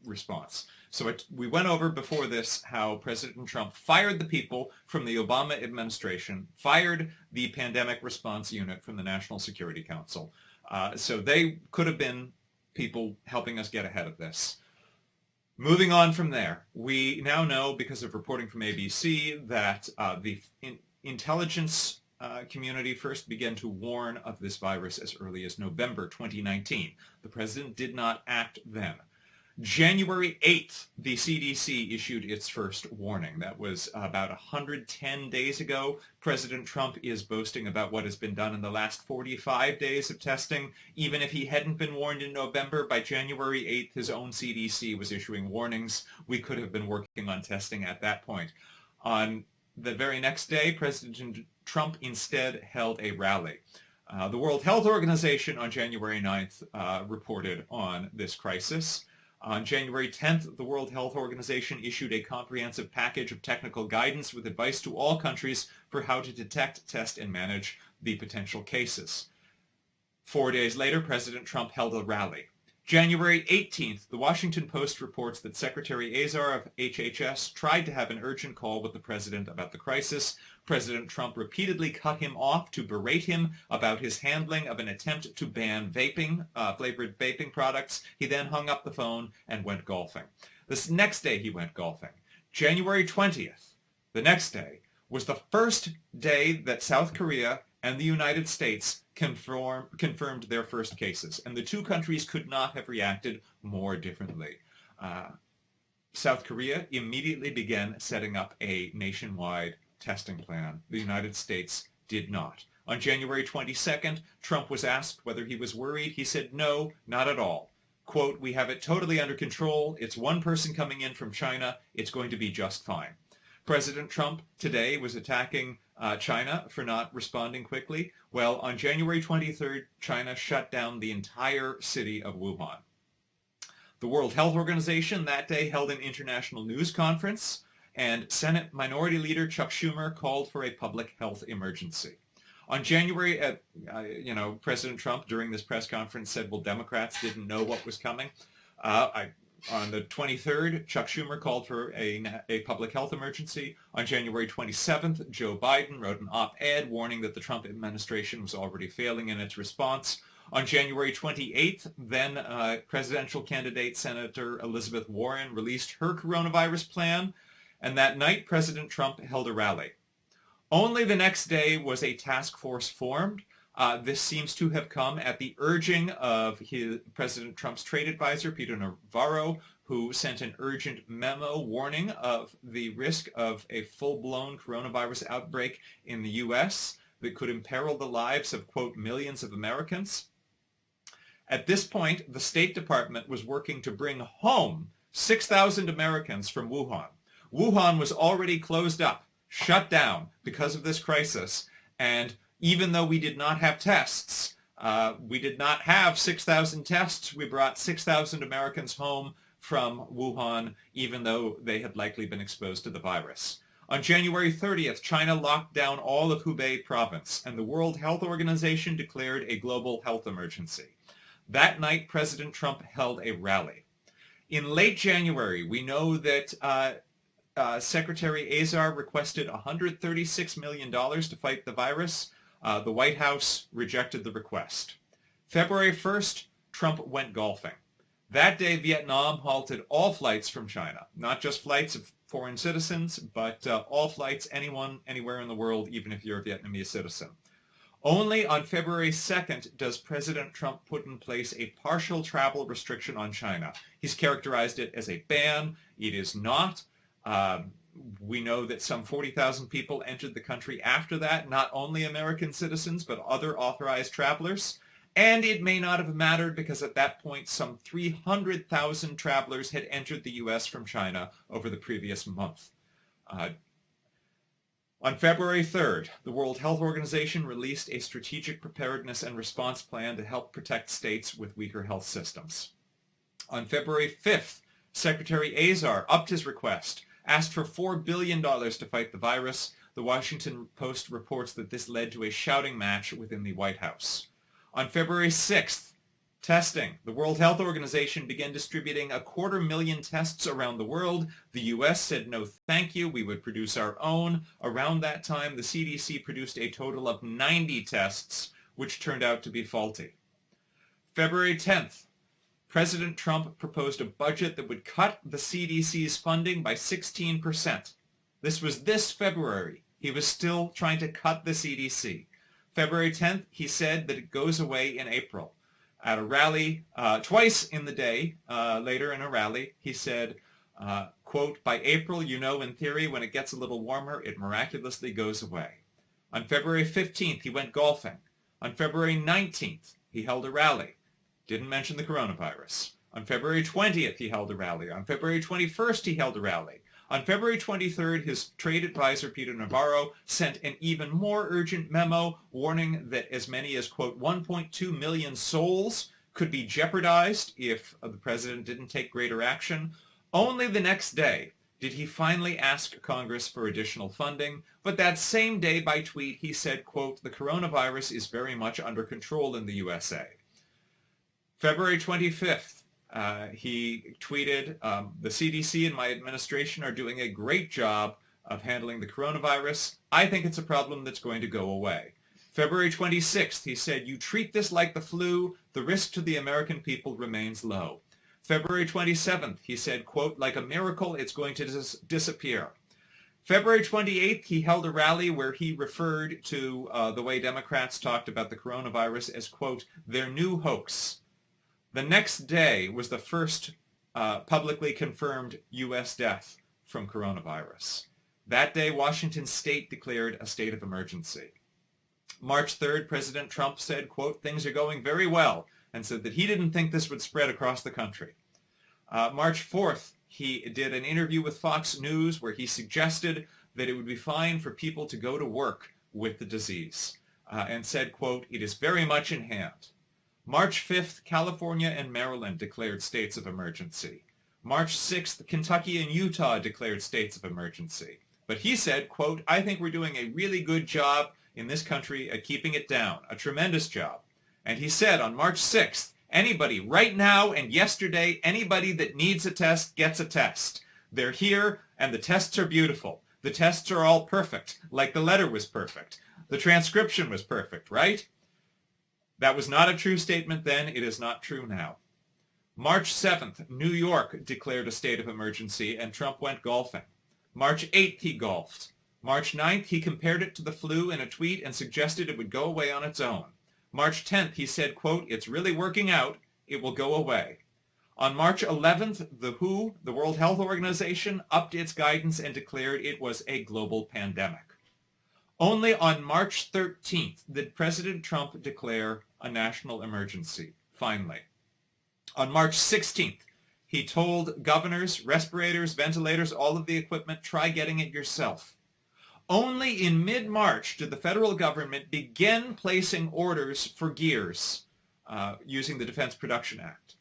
response. So we went over before this how President Trump fired the people from the Obama administration, fired the pandemic response unit from the National Security Council. So they could have been people helping us get ahead of this. Moving on from there, we now know, because of reporting from ABC, that the intelligence community first began to warn of this virus as early as November 2019. The president did not act then. January 8th, the CDC issued its first warning. That was about 110 days ago. President Trump is boasting about what has been done in the last 45 days of testing. Even if he hadn't been warned in November, by January 8th, his own CDC was issuing warnings. We could have been working on testing at that point. On the very next day, President Trump instead held a rally. The World Health Organization on January 9th reported on this crisis. On January 10th, the World Health Organization issued a comprehensive package of technical guidance with advice to all countries for how to detect, test, and manage the potential cases. 4 days later, President Trump held a rally. January 18th, the Washington Post reports that Secretary Azar of HHS tried to have an urgent call with the president about the crisis. President Trump repeatedly cut him off to berate him about his handling of an attempt to ban vaping, flavored vaping products. He then hung up the phone and went golfing. This next day he went golfing. January 20th, the next day, was the first day that South Korea and the United States confirmed their first cases, and the two countries could not have reacted more differently. South Korea immediately began setting up a nationwide testing plan. The United States did not. On January 22nd, Trump was asked whether he was worried. He said, "No, not at all. Quote, we have it totally under control. It's one person coming in from China. It's going to be just fine." President Trump today was attacking China for not responding quickly. Well, on January 23rd, China shut down the entire city of Wuhan. The World Health Organization that day held an international news conference, and Senate Minority Leader Chuck Schumer called for a public health emergency. On January, President Trump during this press conference said, well, Democrats didn't know what was coming. On the 23rd, Chuck Schumer called for a public health emergency. On January 27th, Joe Biden wrote an op-ed warning that the Trump administration was already failing in its response. On January 28th, then presidential candidate Senator Elizabeth Warren released her coronavirus plan, and that night President Trump held a rally. Only the next day was a task force formed. This seems to have come at the urging of President Trump's trade advisor, Peter Navarro, who sent an urgent memo warning of the risk of a full-blown coronavirus outbreak in the U.S. that could imperil the lives of, quote, millions of Americans. At this point, the State Department was working to bring home 6,000 Americans from Wuhan. Wuhan was already closed up, shut down because of this crisis, and even though we did not have tests, we did not have 6,000 tests. We brought 6,000 Americans home from Wuhan, even though they had likely been exposed to the virus. On January 30th, China locked down all of Hubei province, and the World Health Organization declared a global health emergency. That night, President Trump held a rally. In late January, we know that Secretary Azar requested $136 million to fight the virus. The White House rejected the request. February 1st, Trump went golfing. That day, Vietnam halted all flights from China, not just flights of foreign citizens, but all flights, anyone, anywhere in the world, even if you're a Vietnamese citizen. Only on February 2nd does President Trump put in place a partial travel restriction on China. He's characterized it as a ban. It is not. We know that some 40,000 people entered the country after that, not only American citizens, but other authorized travelers. And it may not have mattered because at that point, some 300,000 travelers had entered the U.S. from China over the previous month. On February 3rd, the World Health Organization released a strategic preparedness and response plan to help protect states with weaker health systems. On February 5th, Secretary Azar upped his request, asked for $4 billion to fight the virus. The Washington Post reports that this led to a shouting match within the White House. On February 6th, testing. The World Health Organization began distributing 250,000 tests around the world. The U.S. said no thank you, we would produce our own. Around that time, the CDC produced a total of 90 tests, which turned out to be faulty. February 10th, President Trump proposed a budget that would cut the CDC's funding by 16%. This was this February. He was still trying to cut the CDC. February 10th, he said that it goes away in April. At a rally, twice in the day, later in a rally, he said, quote, by April, you know, in theory, when it gets a little warmer, it miraculously goes away. On February 15th, he went golfing. On February 19th, he held a rally. Didn't mention the coronavirus. On February 20th, he held a rally. On February 21st, he held a rally. On February 23rd, his trade advisor, Peter Navarro, sent an even more urgent memo warning that as many as, quote, 1.2 million souls could be jeopardized if the president didn't take greater action. Only the next day did he finally ask Congress for additional funding, but that same day by tweet he said, quote, the coronavirus is very much under control in the USA. February 25th, he tweeted, the CDC and my administration are doing a great job of handling the coronavirus. I think it's a problem that's going to go away. February 26th, he said, you treat this like the flu, the risk to the American people remains low. February 27th, he said, quote, like a miracle, it's going to disappear. February 28th, he held a rally where he referred to the way Democrats talked about the coronavirus as, quote, their new hoax. The next day was the first publicly confirmed U.S. death from coronavirus. That day, Washington state declared a state of emergency. March 3rd, President Trump said, quote, things are going very well, and said that he didn't think this would spread across the country. March 4th, he did an interview with Fox News where he suggested that it would be fine for people to go to work with the disease, and said, quote, it is very much in hand. March 5th, California and Maryland declared states of emergency. March 6th, Kentucky and Utah declared states of emergency. But he said, quote, I think we're doing a really good job in this country at keeping it down, a tremendous job. And he said on March 6th, anybody right now and yesterday, anybody that needs a test gets a test. They're here and the tests are beautiful. The tests are all perfect, like the letter was perfect. The transcription was perfect, right? That was not a true statement then. It is not true now. March 7th, New York declared a state of emergency and Trump went golfing. March 8th, he golfed. March 9th, he compared it to the flu in a tweet and suggested it would go away on its own. March 10th, he said, quote, it's really working out. It will go away. On March 11th, the WHO, the World Health Organization, upped its guidance and declared it was a global pandemic. Only on March 13th did President Trump declare a national emergency, finally. On March 16th, he told governors, respirators, ventilators, all of the equipment, try getting it yourself. Only in mid-March did the federal government begin placing orders for gears using the Defense Production Act.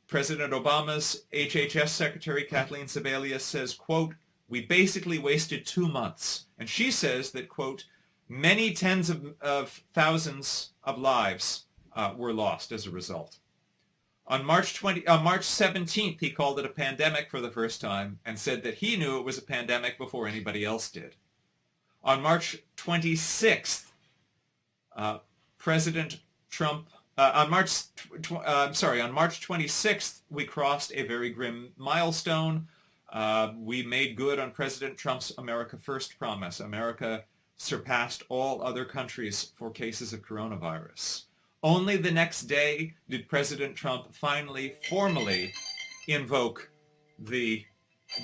President Obama's HHS Secretary Kathleen Sebelius says, quote, "We basically wasted 2 months." And she says that, quote, "many tens of thousands of lives were lost as a result." On March 17th, he called it a pandemic for the first time and said that he knew it was a pandemic before anybody else did. On March 26th, President Trump, on March 26th, we crossed a very grim milestone. We made good on President Trump's America First promise. America surpassed all other countries for cases of coronavirus. Only the next day did President Trump finally formally invoke the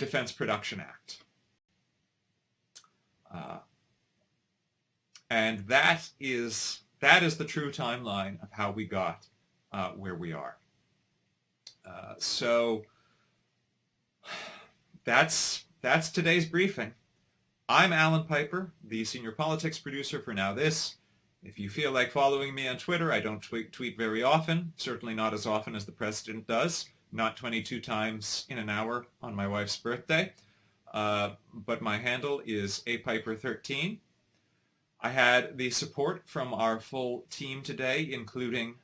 Defense Production Act. And that is the true timeline of how we got where we are. So that's today's briefing. I'm Alan Piper, the senior politics producer for NowThis. If you feel like following me on Twitter, I don't tweet very often, certainly not as often as the president does, not 22 times in an hour on my wife's birthday, but my handle is apiper13. I had the support from our full team today, including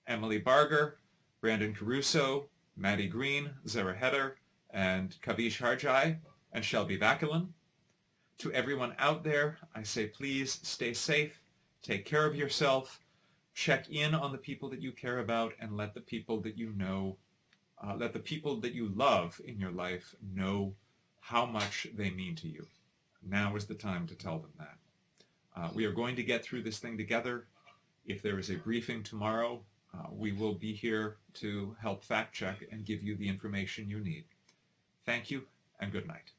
Emily Barger, Brandon Caruso, Maddie Green, Zara Heder, and Kavish Harjai, and Shelby Vaculan. To everyone out there, I say please stay safe, take care of yourself, check in on the people that you care about, and let the people that you know, let the people that you love in your life know how much they mean to you. Now is the time to tell them that. We are going to get through this thing together. If there is a briefing tomorrow, we will be here to help fact check and give you the information you need. Thank you and good night.